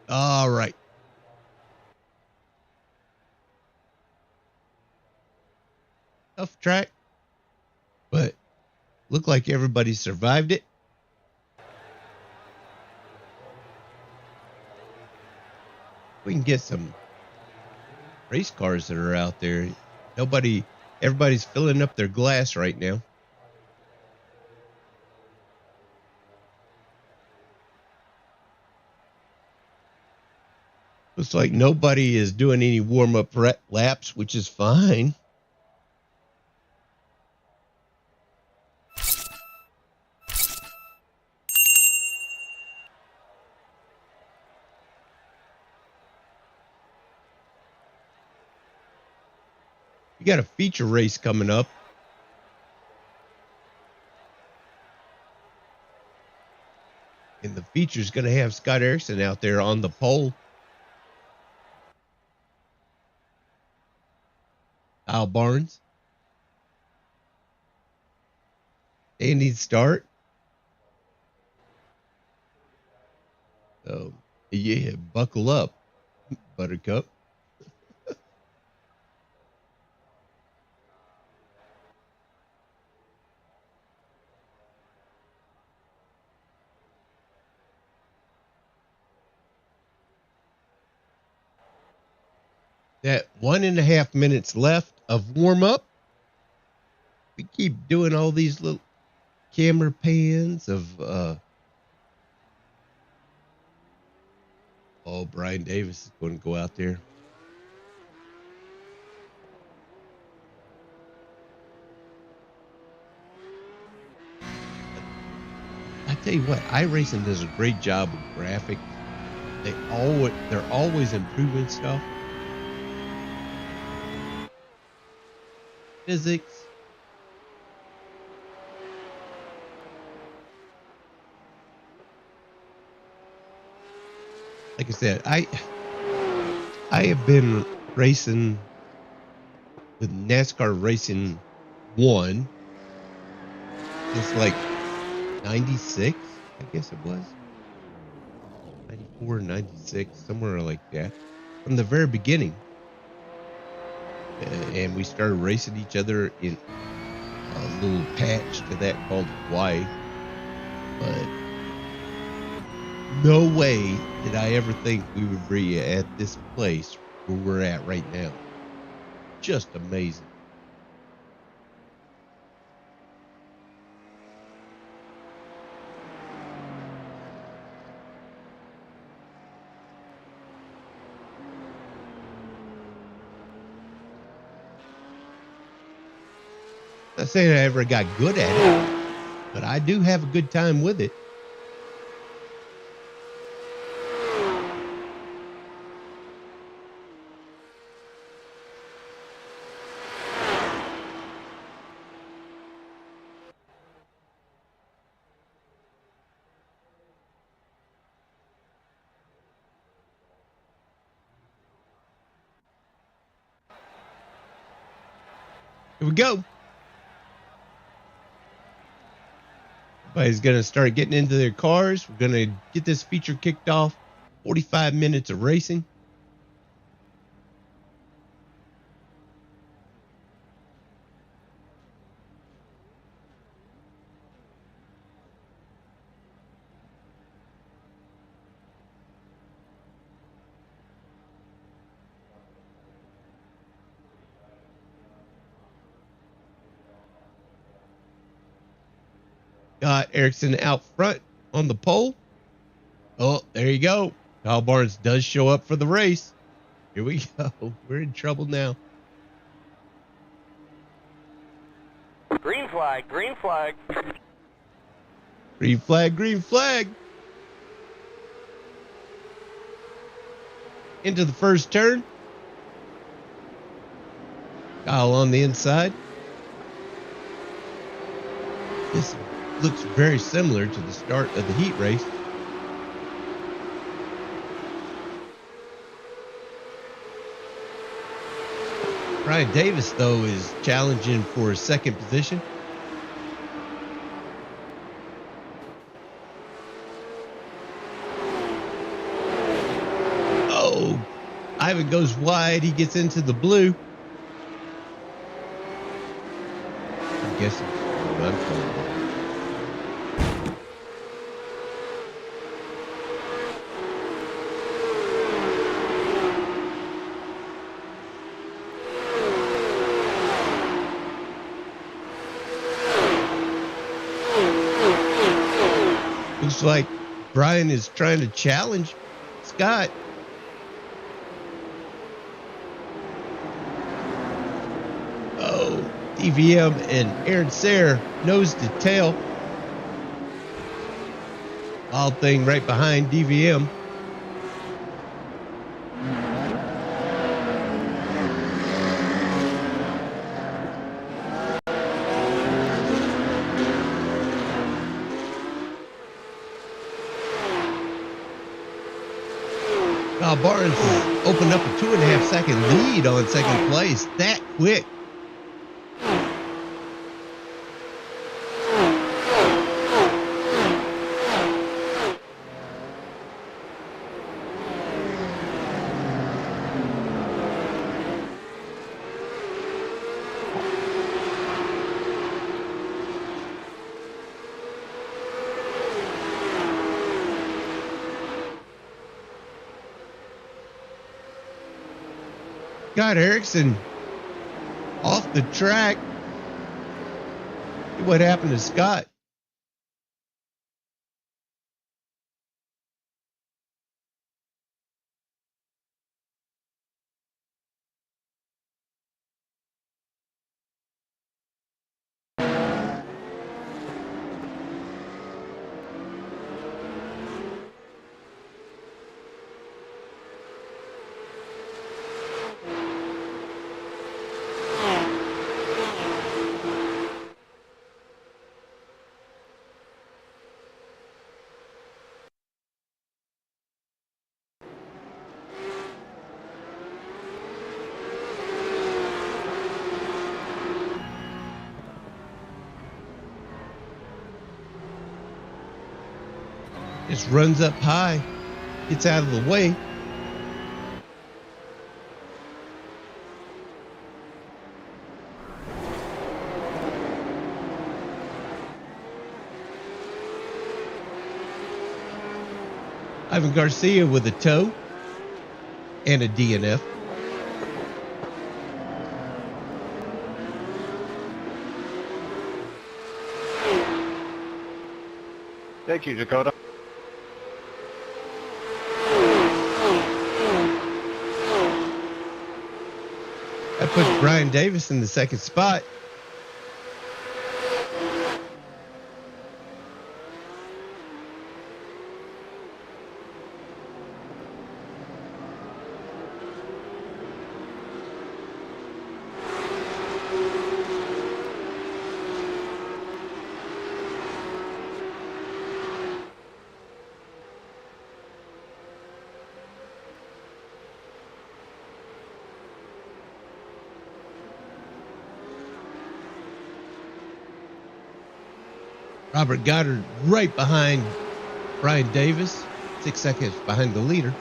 S2: All right. Tough track, but looked like everybody survived it. We can get some race cars that are out there. Everybody's filling up their glass right now. Looks like nobody is doing any warm-up laps, which is fine. You got a feature race coming up. And the feature's going to have Scott Erickson out there on the pole. Al Barnes. They need start. So, yeah, buckle up, Buttercup. That 1.5 minutes left of warm up. We keep doing all these little camera pans of Brian Davis is going to go out there. I tell you what, iRacing does a great job with graphics. They're always improving stuff. Physics. Like I said, I have been racing with NASCAR Racing 1 since like 96, I guess it was. 94, 96, somewhere like that. From the very beginning. And we started racing each other in a little patch to that called Hawaii. But no way did I ever think we would be at this place where we're at right now. Just amazing. Not saying I ever got good at it, but I do have a good time with it. Here we go. Everybody's going to start getting into their cars. We're going to get this feature kicked off. 45 minutes of racing. Got Erickson out front on the pole. Oh, there you go. Kyle Barnes does show up for the race. Here we go. We're in trouble now.
S3: Green flag, green flag.
S2: Green flag, green flag. Into the first turn. Kyle on the inside. This looks very similar to the start of the heat race. Brian Davis, though, is challenging for a second position. Oh, Ivan goes wide. He gets into the blue. I'm guessing what I'm calling it. Looks like Brian is trying to challenge Scott. DVM and Aaron Sayre nose to tail. Wild Thing right behind DVM. Now Barnes has opened up a 2.5 second lead on second place. That quick. Scott Erickson off the track. See what happened to Scott. Just runs up high, gets out of the way. Ivan Garcia with a tow and a DNF.
S4: Thank you, Dakota.
S2: That puts Brian Davis in the second spot. Robert Goddard right behind Brian Davis, 6 seconds behind the leader.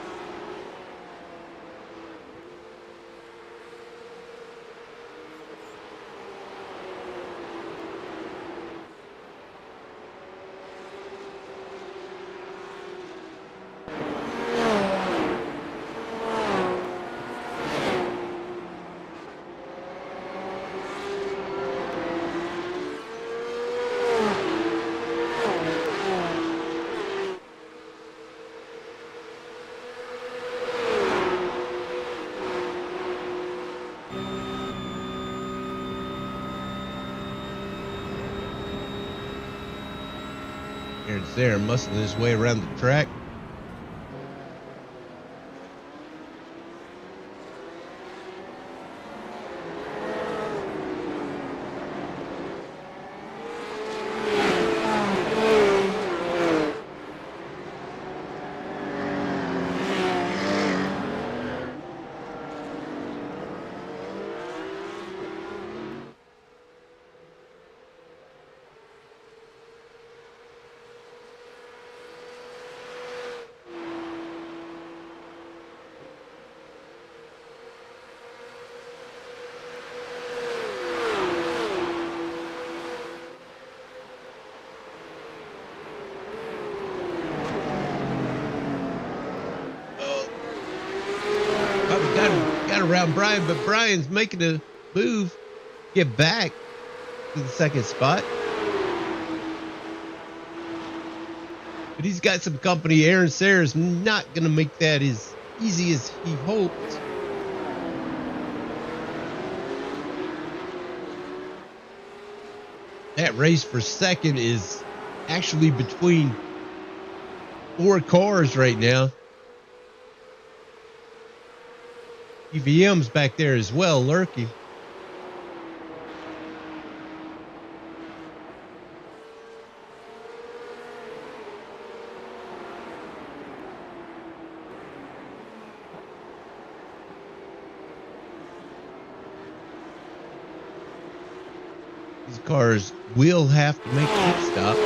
S2: Aaron's there, muscling his way around the track. Got around Brian, but Brian's making a move, get back to the second spot. But he's got some company. Aaron Sayre's not going to make that as easy as he hoped. That race for second is actually between 4 cars right now. EVM's back there as well, lurking. These cars will have to make a pit stop.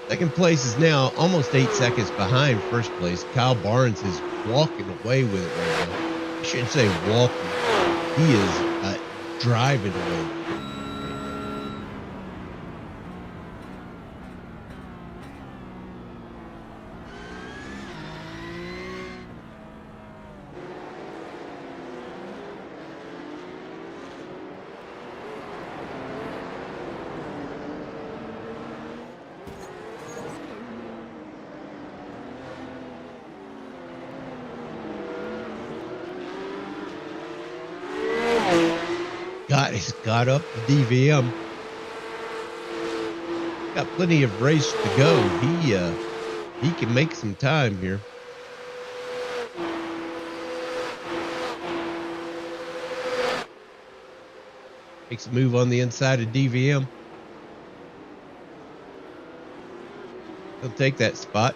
S2: Second place is now almost 8 seconds behind first place. Kyle Barnes is walking away with it right now. I shouldn't say walking. He is driving away. He's got up the DVM. Got plenty of race to go. He can make some time here. Makes a move on the inside of DVM. He'll take that spot.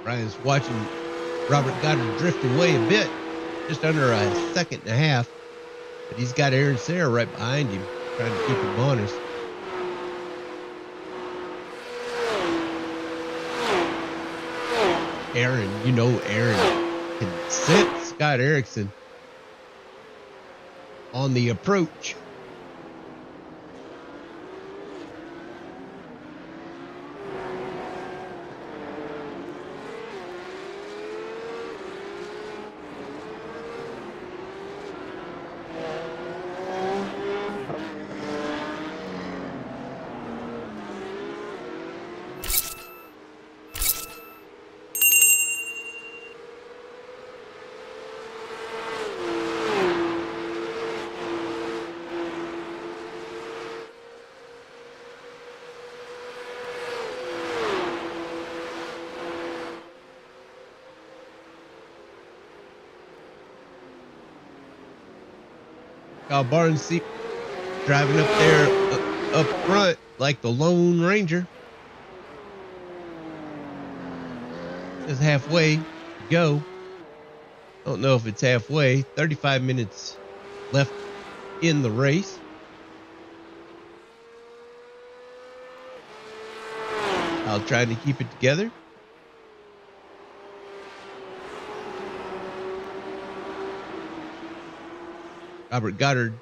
S2: Ryan's watching Robert Goddard drift away a bit, just under a second and a half. But he's got Aaron Sayre right behind him, trying to keep him honest. Aaron can sense Scott Erickson on the approach. Kyle Barnes driving up there up front like the Lone Ranger. It's halfway to go. Don't know if it's halfway. 35 minutes left in the race. I'll try to keep it together. Robert Goddard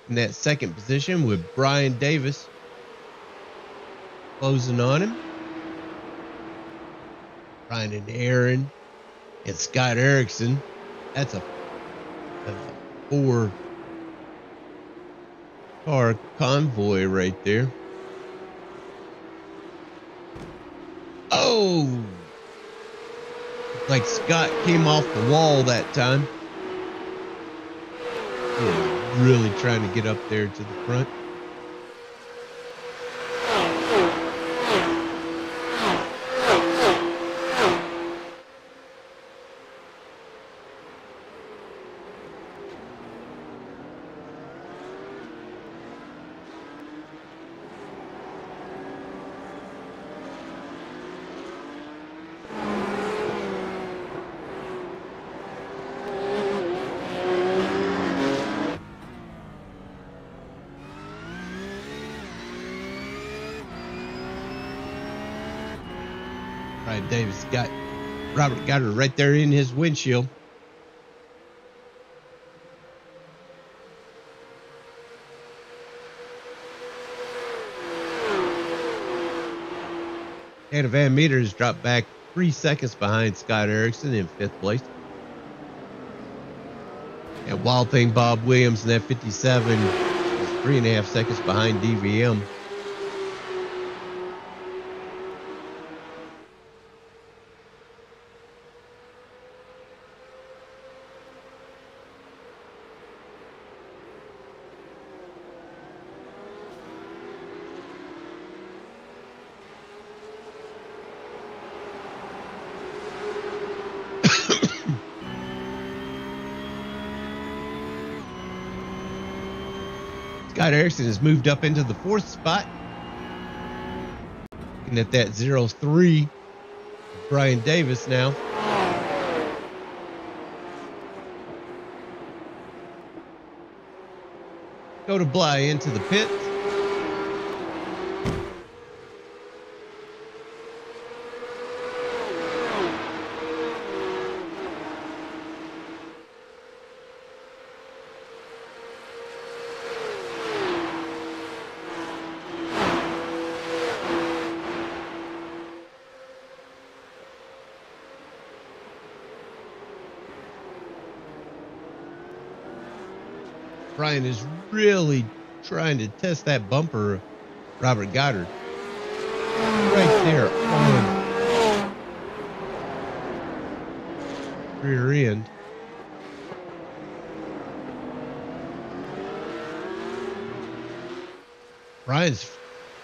S2: in that second position with Brian Davis closing on him. Brian and Aaron and Scott Erickson. That's a 4-car convoy right there. Oh! Like Scott came off the wall that time. Really trying to get up there to the front. Brian Davis got Robert Goddard right there in his windshield. Hannah Van Meters dropped back 3 seconds behind Scott Erickson in 5th place. And Wild Thing Bob Williams in that 57 is 3.5 seconds behind DVM. Scott Erickson has moved up into the 4th spot. Looking at that 0-3. Brian Davis now. Dakota Bly into the pits. Brian is really trying to test that bumper, Robert Goddard. Right there on rear end. Brian's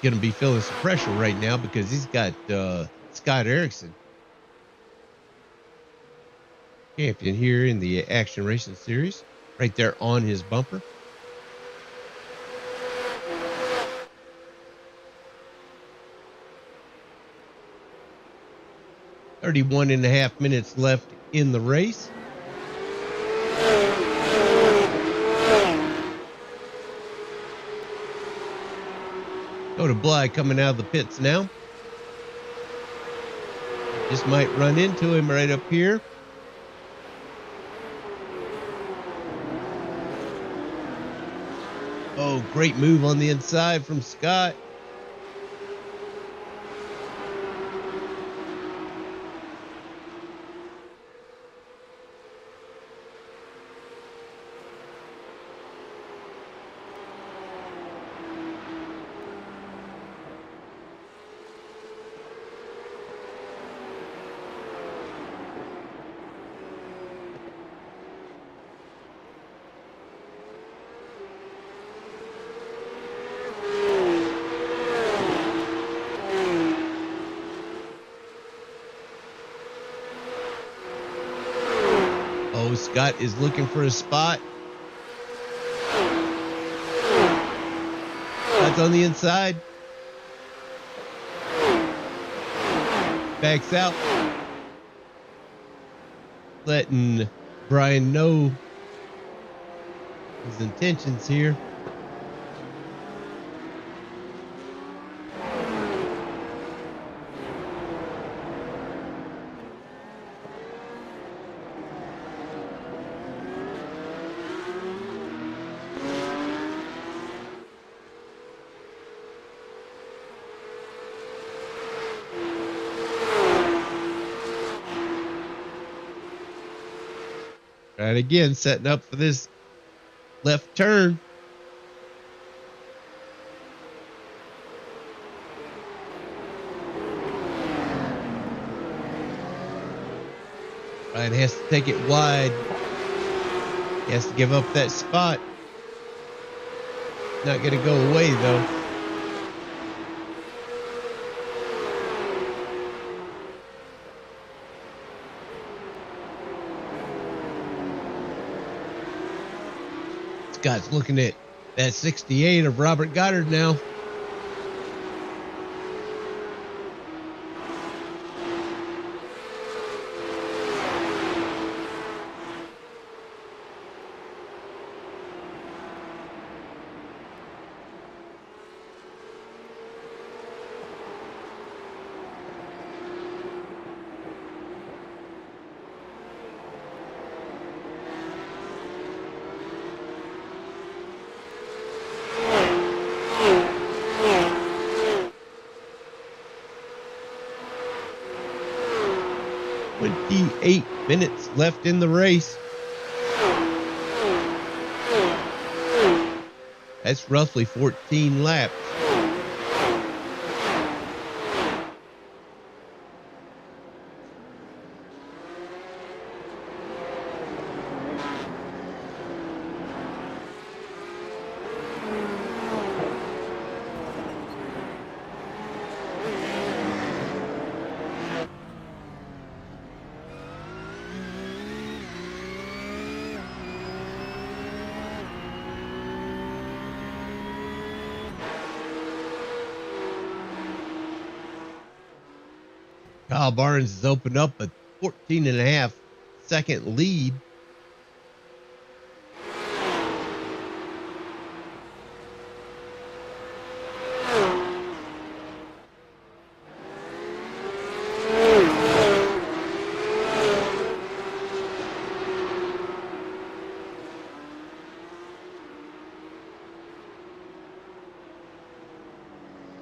S2: going to be feeling some pressure right now because he's got Scott Erickson, champion here in the Action Racing Series, right there on his bumper. .31.5 minutes left in the race. Go to Bly coming out of the pits now. Just might run into him right up here. Oh, great move on the inside from Scott. Scott is looking for a spot. That's on the inside. Backs out. Letting Brian know his intentions here. Right again, setting up for this left turn. Ryan has to take it wide. He has to give up that spot. Not going to go away though. Scott's looking at that 68 of Robert Goddard now. 28 minutes left in the race. That's roughly 14 laps. Kyle Barnes has opened up a 14.5-second lead.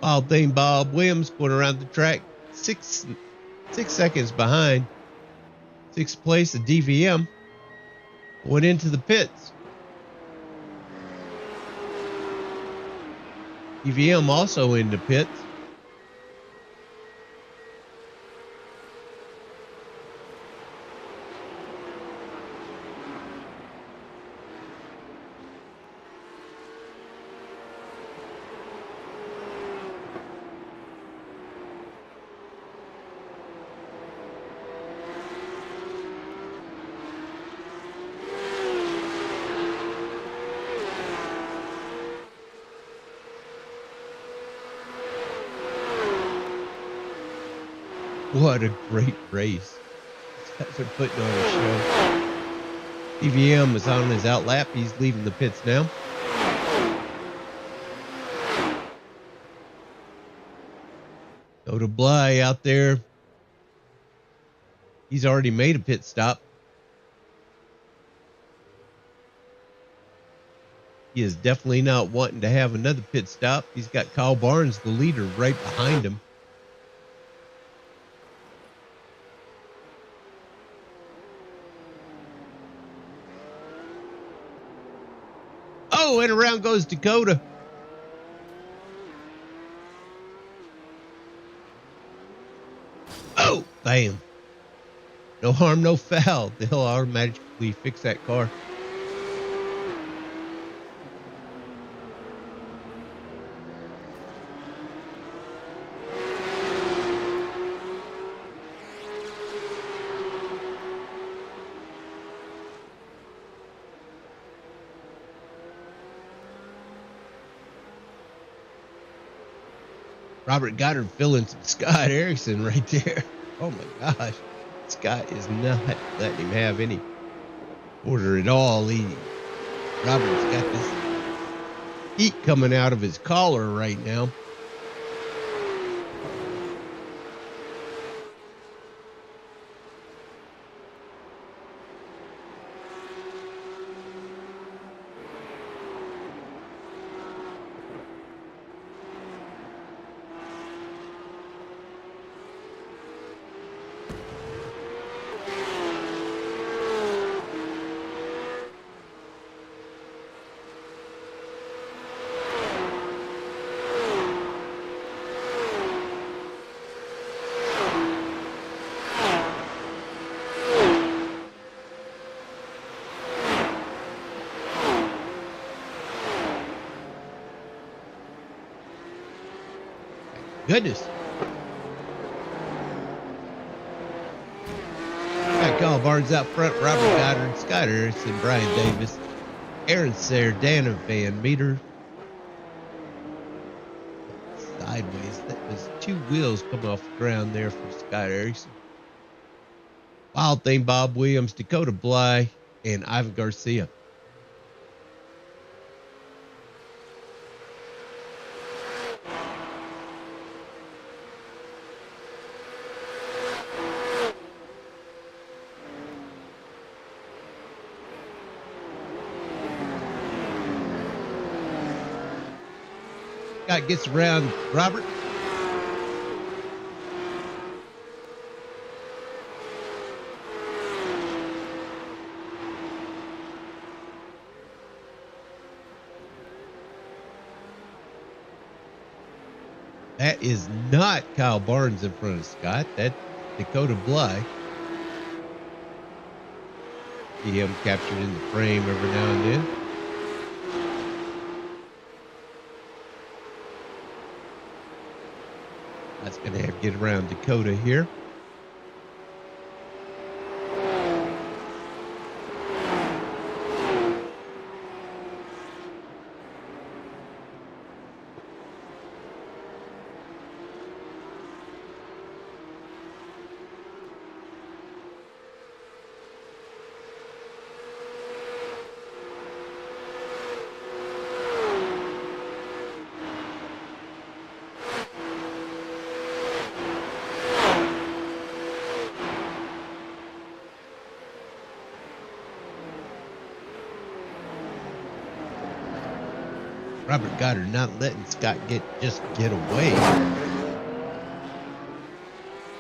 S2: Wild thing, Bob Williams going around the track 6 seconds behind. Sixth place, a DVM going into the pits. DVM also in the pits. What a great race. These guys are putting on a show. DVM is on his out lap. He's leaving the pits now. Dakota Bly out there. He's already made a pit stop. He is definitely not wanting to have another pit stop. He's got Kyle Barnes, the leader, right behind him. Oh, and around goes Dakota. Oh, bam. No harm, no foul. They'll automatically fix that car. Robert Goddard filling some Scott Erickson right there. Oh my gosh. Scott is not letting him have any order at all. Robert's got this heat coming out of his collar right now. Goodness. Got Kyle Barnes out front, Robert Goddard, Scott Erickson, Brian Davis, Aaron Sayre, Dana Van Meter. Sideways. That was 2 wheels coming off the ground there for Scott Erickson. Wild thing, Bob Williams, Dakota Bly, and Ivan Garcia. Scott gets around Robert. That is not Kyle Barnes in front of Scott. That's Dakota Bly. See him captured in the frame every now and then. That's going to have to get around Dakota here. Robert Goddard not letting Scott get away.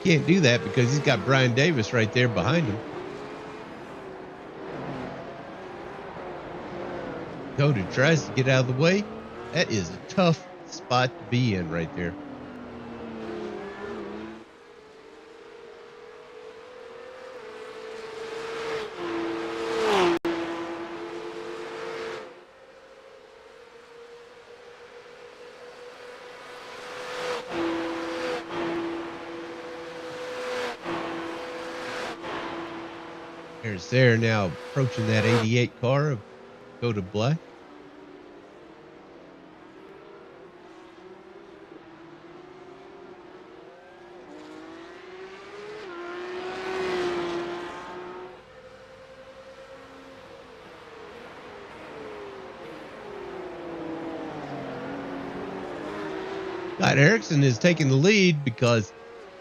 S2: Can't do that because he's got Brian Davis right there behind him. Dakota tries to get out of the way. That is a tough spot to be in right there. There's there now approaching that 88 car of Dakota Bly. Scott Erickson is taking the lead because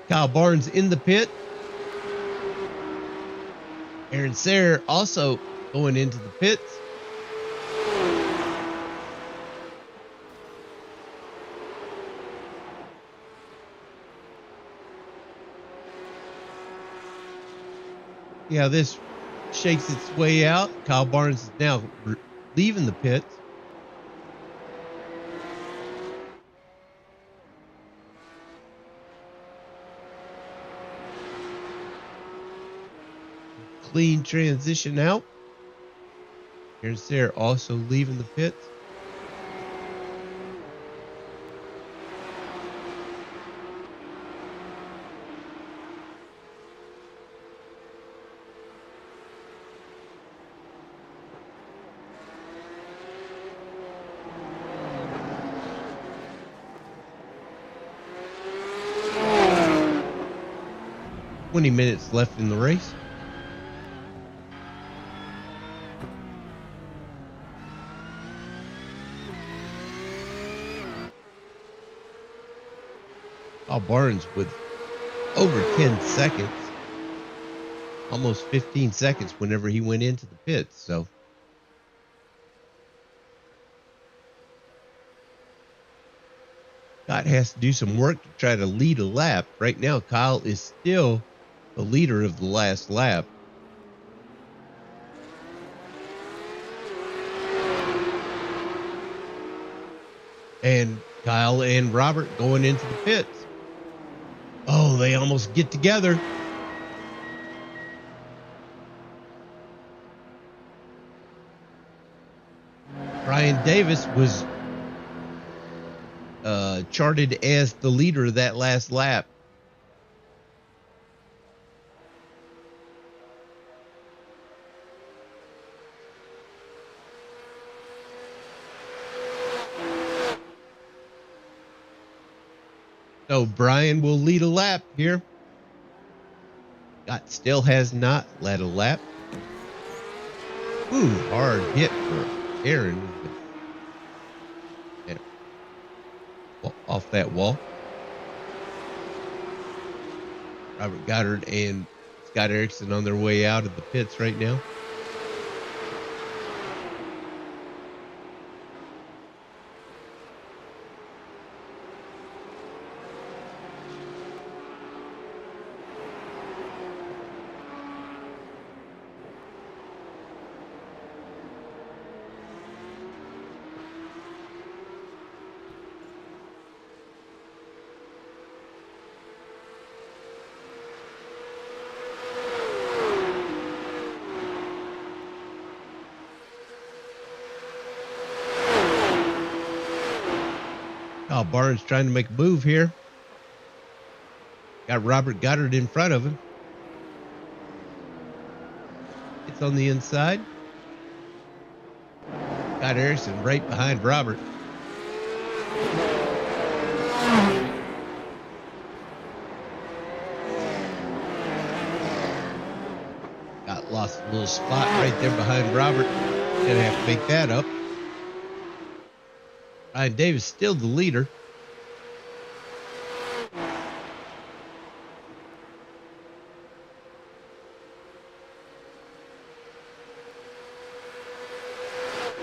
S2: Kyle Barnes in the pit. Aaron Sayre also going into the pits. Yeah, this shakes its way out. Kyle Barnes is now leaving the pits. Clean transition out. Aaron Sayre also leaving the pits. "20 minutes left in the race. Kyle Barnes with over 10 seconds, almost 15 seconds whenever he went into the pits. So Scott has to do some work to try to lead a lap. Right now, Kyle is still the leader of the last lap. And Kyle and Robert going into the pits. Oh, they almost get together. Brian Davis was charted as the leader of that last lap. So Brian will lead a lap here. Scott still has not led a lap. Ooh, hard hit for Aaron. Off that wall. Robert Goddard and Scott Erickson on their way out of the pits right now. Kyle Barnes trying to make a move here. Got Robert Goddard in front of him. It's on the inside. Got Erickson right behind Robert. Got lost a little spot right there behind Robert. Gonna have to make that up. Ryan Davis still the leader.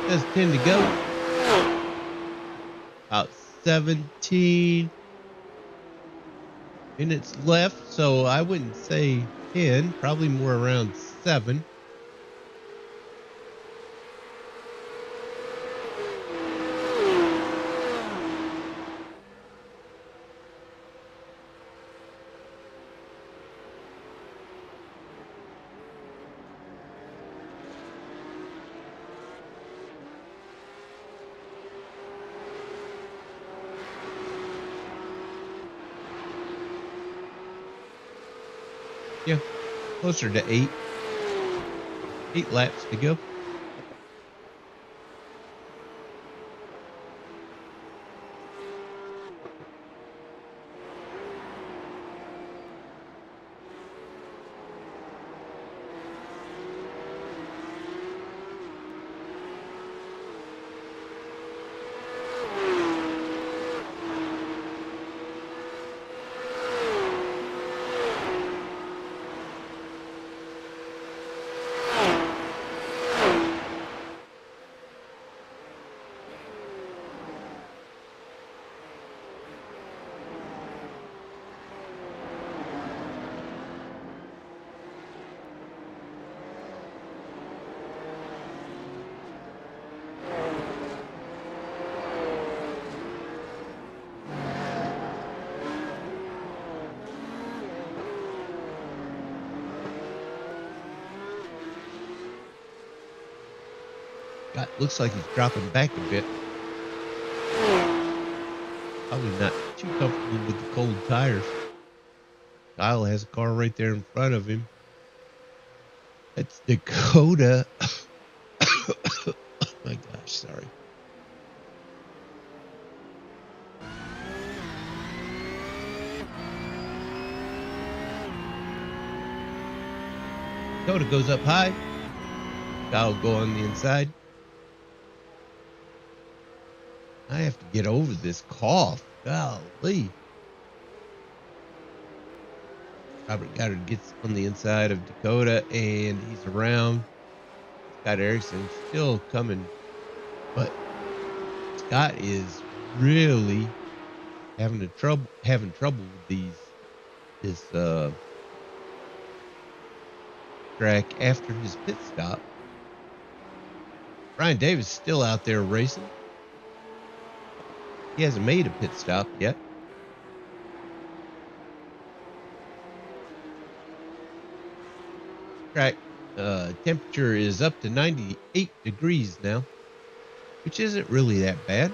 S2: Does 10 to go. About 17 minutes left, so I wouldn't say 10, probably more around 7. Yeah, closer to 8. 8 laps to go. Looks like he's dropping back a bit. Probably not too comfortable with the cold tires. Kyle has a car right there in front of him. That's Dakota. Oh my gosh, sorry. Dakota goes up high. Kyle will go on the inside. I have to get over this cough. Golly. Robert Goddard gets on the inside of Dakota, and he's around. Scott Erickson still coming, but Scott is really having trouble with this track after his pit stop. Ryan Davis is still out there racing. He hasn't made a pit stop yet. Track temperature is up to 98 degrees now, which isn't really that bad.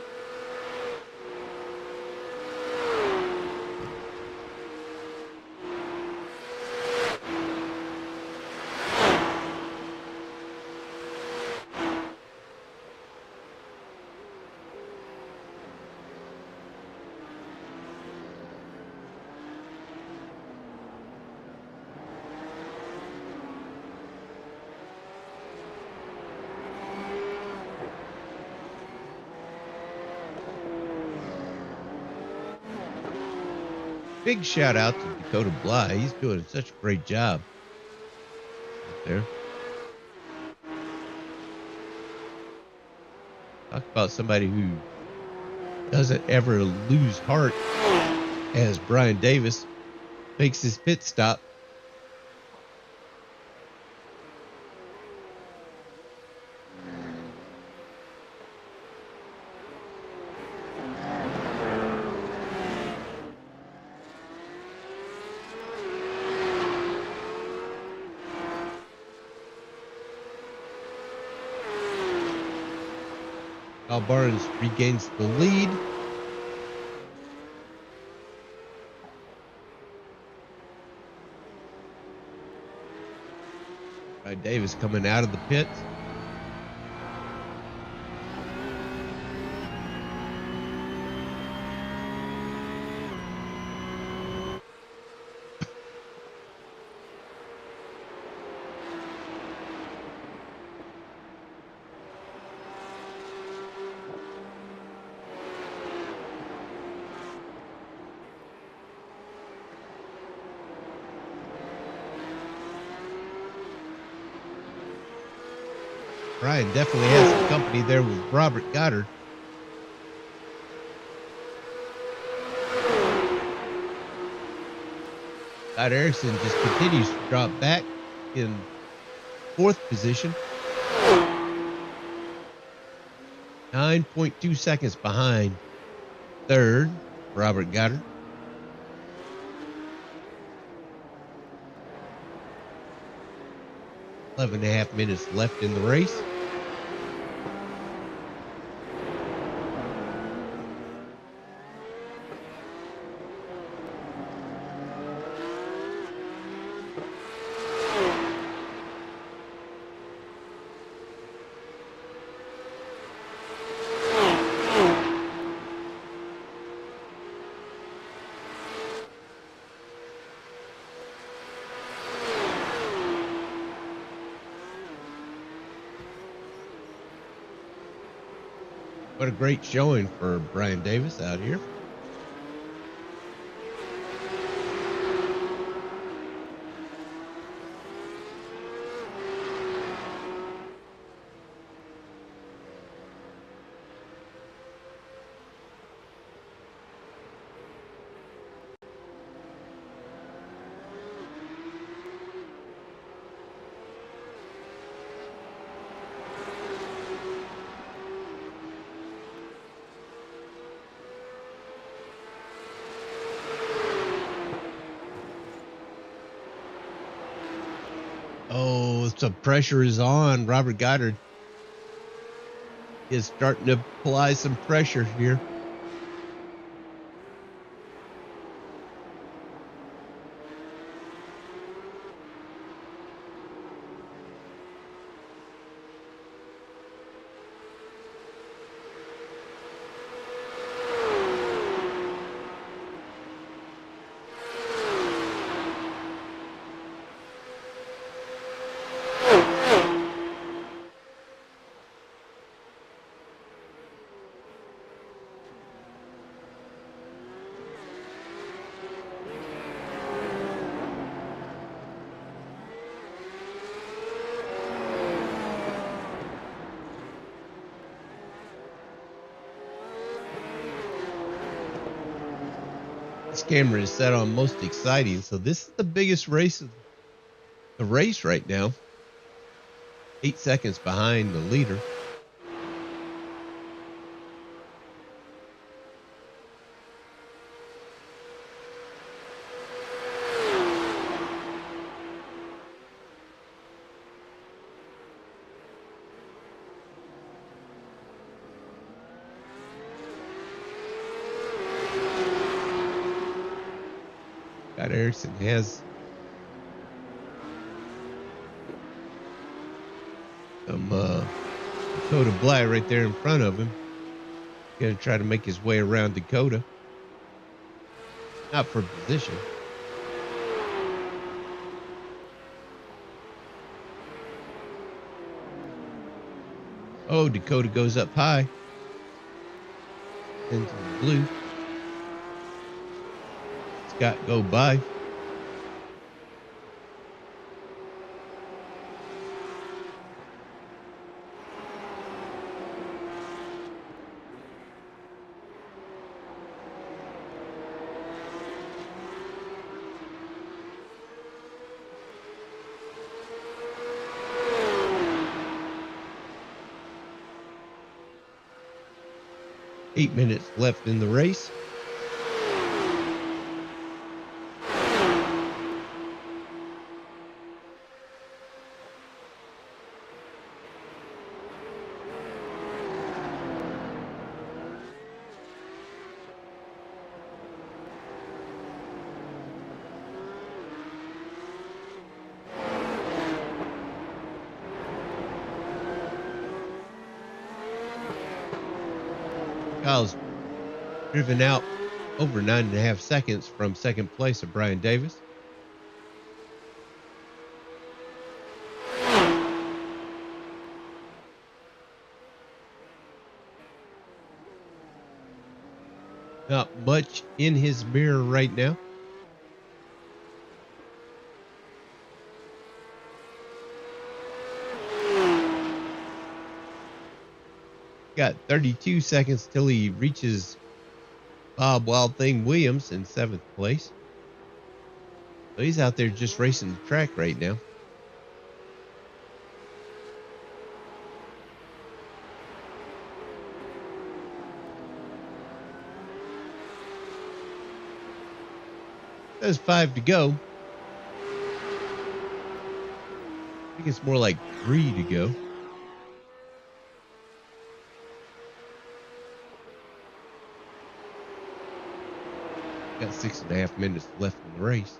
S2: Big shout out to Dakota Bly. He's doing such a great job out there. Talk about somebody who doesn't ever lose heart, as Brian Davis makes his pit stop. Kyle Barnes regains the lead. Davis coming out of the pits. Brian definitely has some company there with Robert Goddard. Scott Erickson just continues to drop back in 4th position. 9.2 seconds behind 3rd, Robert Goddard. 11.5 minutes left in the race. What a great showing for Brian Davis out here. Oh, the pressure is on. Robert Goddard is starting to apply some pressure here. This camera is set on most exciting, so this is the biggest race of the race right now. 8 seconds behind the leader. Scott Erickson has some Dakota Bly right there in front of him. Going to try to make his way around Dakota. Not for position. Oh, Dakota goes up high. Into the blue. Scott go by. Eight minutes left in the race. Kyle's driven out over 9.5 seconds from second place of Brian Davis. Not much in his mirror right now. Got 32 seconds till he reaches Bob Wild Thing Williams in 7th place. So he's out there just racing the track right now. There's 5 to go. I think it's more like 3 to go. Got 6.5 minutes left in the race.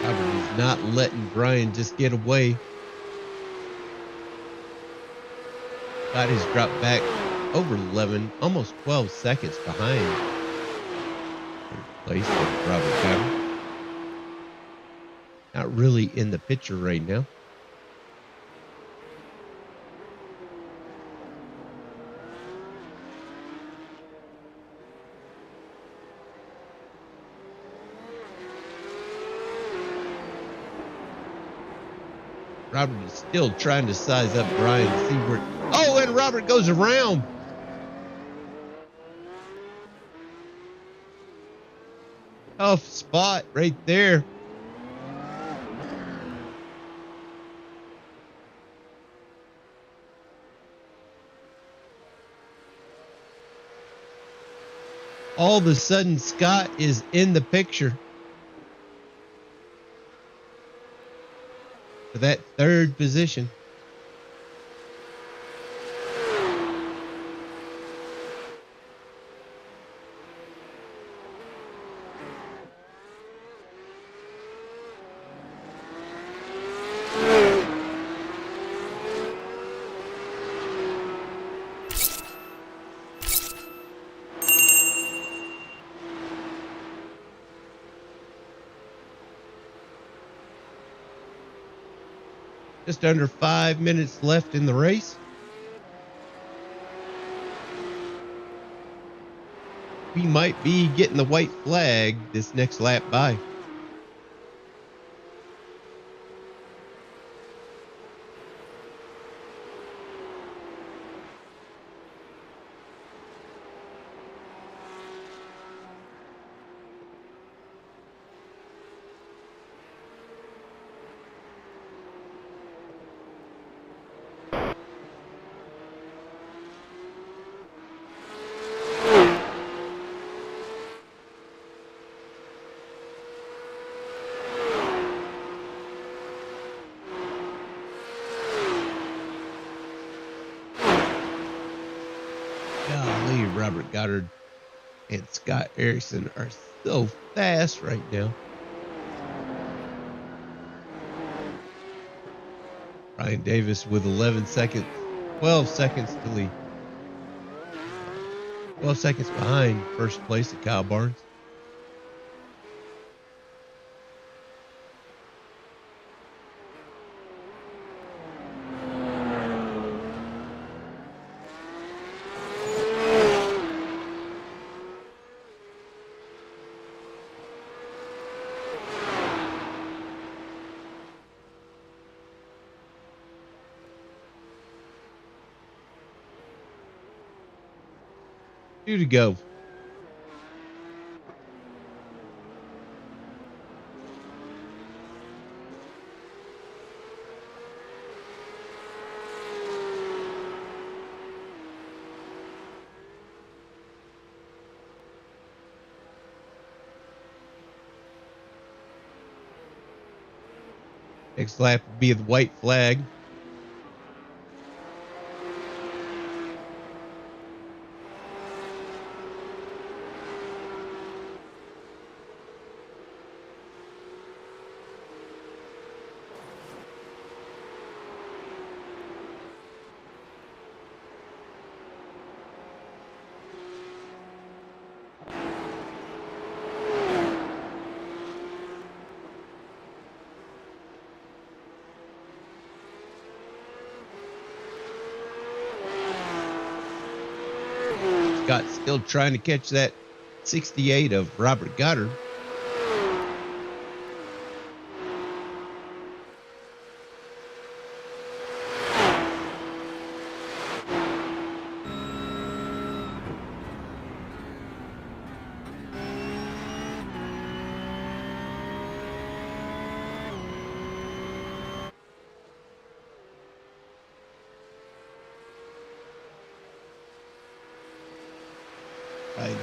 S2: Robert is not letting Brian just get away. Scott has dropped back over 11, almost 12 seconds behind third place of Robert Goddard. Not really in the picture right now. Robert is still trying to size up Brian to see where. Oh, and Robert goes around. Tough spot right there. All of a sudden, Scott is in the picture for that third position. Just under 5 minutes left in the race. We might be getting the white flag this next lap by. Golly, Robert Goddard and Scott Erickson are so fast right now. Brian Davis with 11 seconds, 12 seconds to lead. 12 seconds behind first place at Kyle Barnes. Two to go. Next lap will be the white flag. Scott still trying to catch that 68 of Robert Goddard.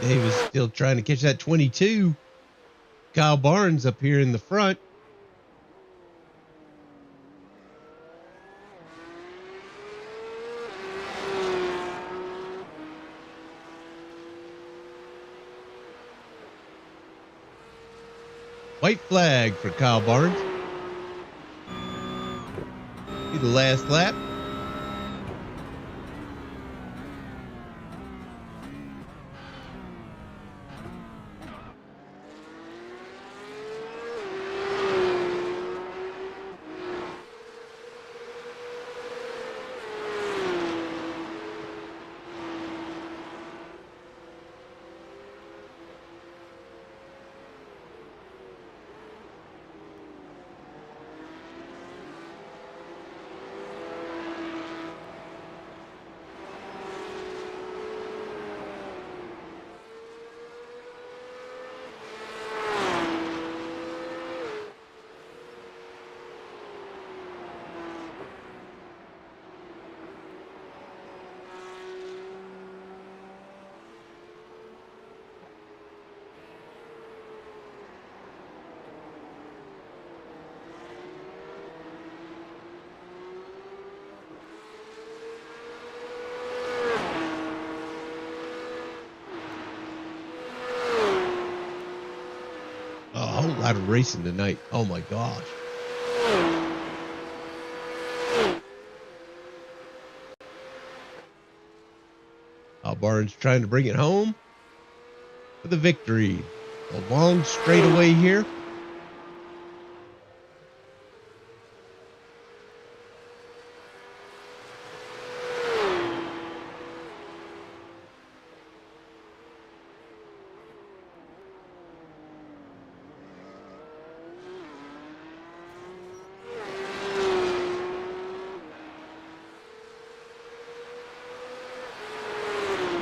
S2: Davis still trying to catch that 22. Kyle Barnes up here in the front. White flag for Kyle Barnes. Be the last lap. A whole lot of racing tonight. Oh my gosh. Barnes trying to bring it home for the victory. A long straightaway here.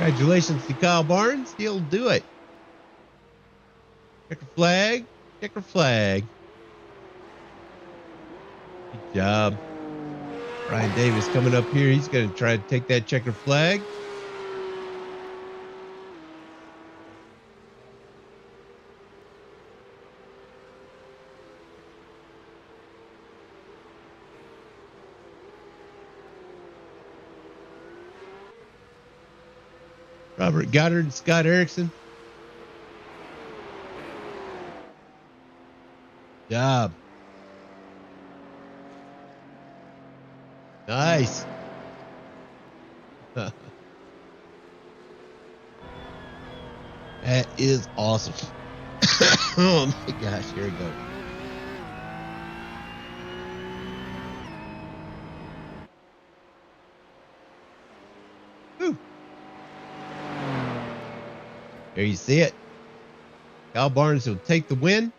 S2: Congratulations to Kyle Barnes. He'll do it. Checker flag. Checker flag. Good job. Brian Davis coming up here. He's going to try to take that checker flag. Robert Goddard and Scott Erickson. Job. Nice. That is awesome. Oh my gosh, here we go. Woo. There you see it. Kyle Barnes will take the win.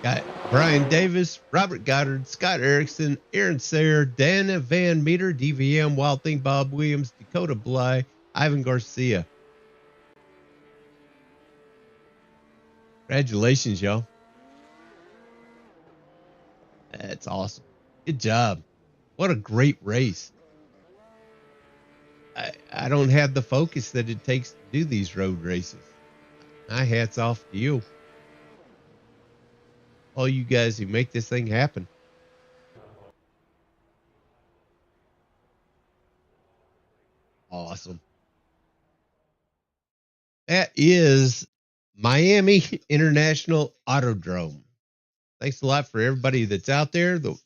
S2: Got Brian Davis, Robert Goddard, Scott Erickson, Aaron Sayre, Dana Van Meter, DVM, Wild Thing, Bob Williams, Dakota Bly, Ivan Garcia. Congratulations, y'all. That's awesome. Good job. What a great race. I don't have the focus that it takes to do these road races. My hat's off to you. All you guys who make this thing happen. Awesome. That is Miami International Autodrome. Thanks a lot for everybody that's out there that's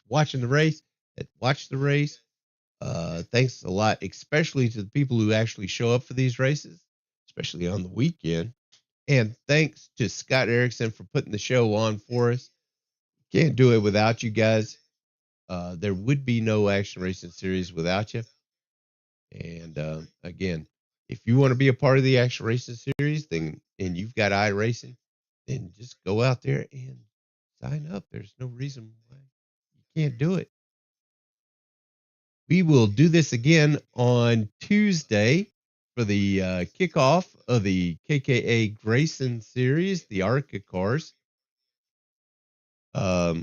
S2: watching the race, that watched the race. Thanks a lot, especially to the people who actually show up for these races, especially on the weekend. And thanks to Scott Erickson for putting the show on for us. Can't do it without you guys. There would be no Action Racing Series without you. And again, if you want to be a part of the Action Racing Series, then and you've got iRacing, then just go out there and sign up. There's no reason why you can't do it. We will do this again on Tuesday for the kickoff of the KKA Grayson Series, the ARCA cars. Yeah,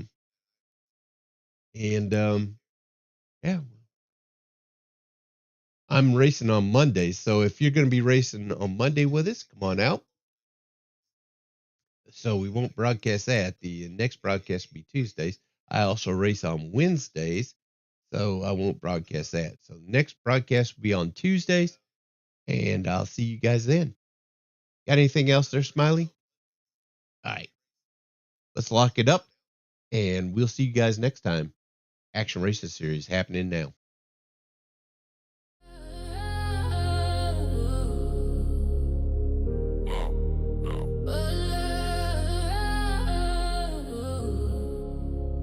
S2: I'm racing on Monday. So if you're going to be racing on Monday with us, come on out. So we won't broadcast that. The next broadcast will be Tuesdays. I also race on Wednesdays, so I won't broadcast that. So the next broadcast will be on Tuesdays, and I'll see you guys then. Got anything else there, Smiley? All right. Let's lock it up, and we'll see you guys next time. Action Racing Series happening now.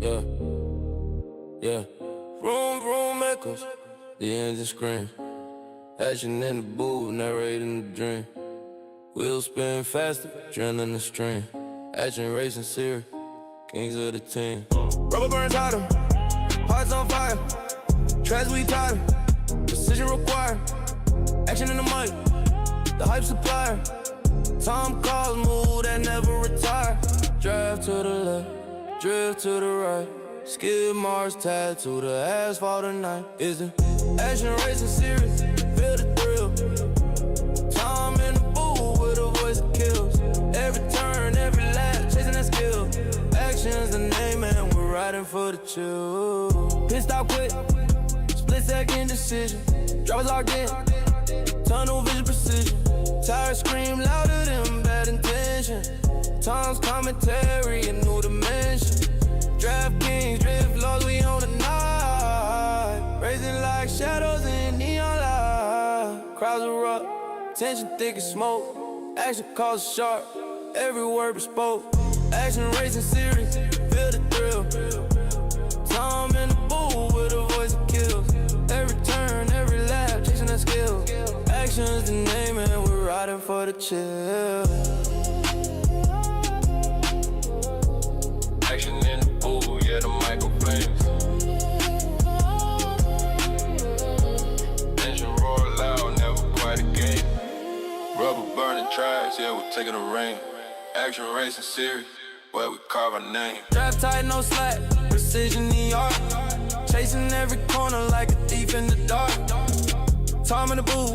S1: Yeah, yeah. Room, room echoes, the engine scream. Action in the booth, narrating the dream. Wheels spin faster, adrenaline the stream. Action racing series, kings of the team. Rubber burns hotter, hearts on fire. Tracks we tighter, precision required. Action in the mic, the hype supplier. Tom calls, move that never retire. Drive to the left, drift to the right. Skid marks tied to the asphalt tonight. Is it Action Racing Series? Feel the thrill. Tom in the booth with a voice that kills. Every turn, every lap, chasing that skill. Action's the name and we're riding for the chill. Pit stop quick, split second decision. Drivers locked in, tunnel vision precision. Tires scream louder than bad intention. Tom's commentary, a new dimension. Draft kings, drift laws, we on the night. Raising like shadows in neon light. Crowds erupt, tension thick as smoke. Action calls sharp, every word bespoke. Action Racing Series, feel the thrill. Tom in the booth with a voice that kills. Every turn, every lap, chasing that skill. Action's the name and we're riding for the chill. Action in the booth, yeah, the microphones. Engine roar loud, never quite a game. Rubber burning tracks, yeah, we're taking a rain. Action Racing Series, where we carve our name. Draft tight, no slack, precision the art. Chasing every corner like a thief in the dark. Tom in the booth.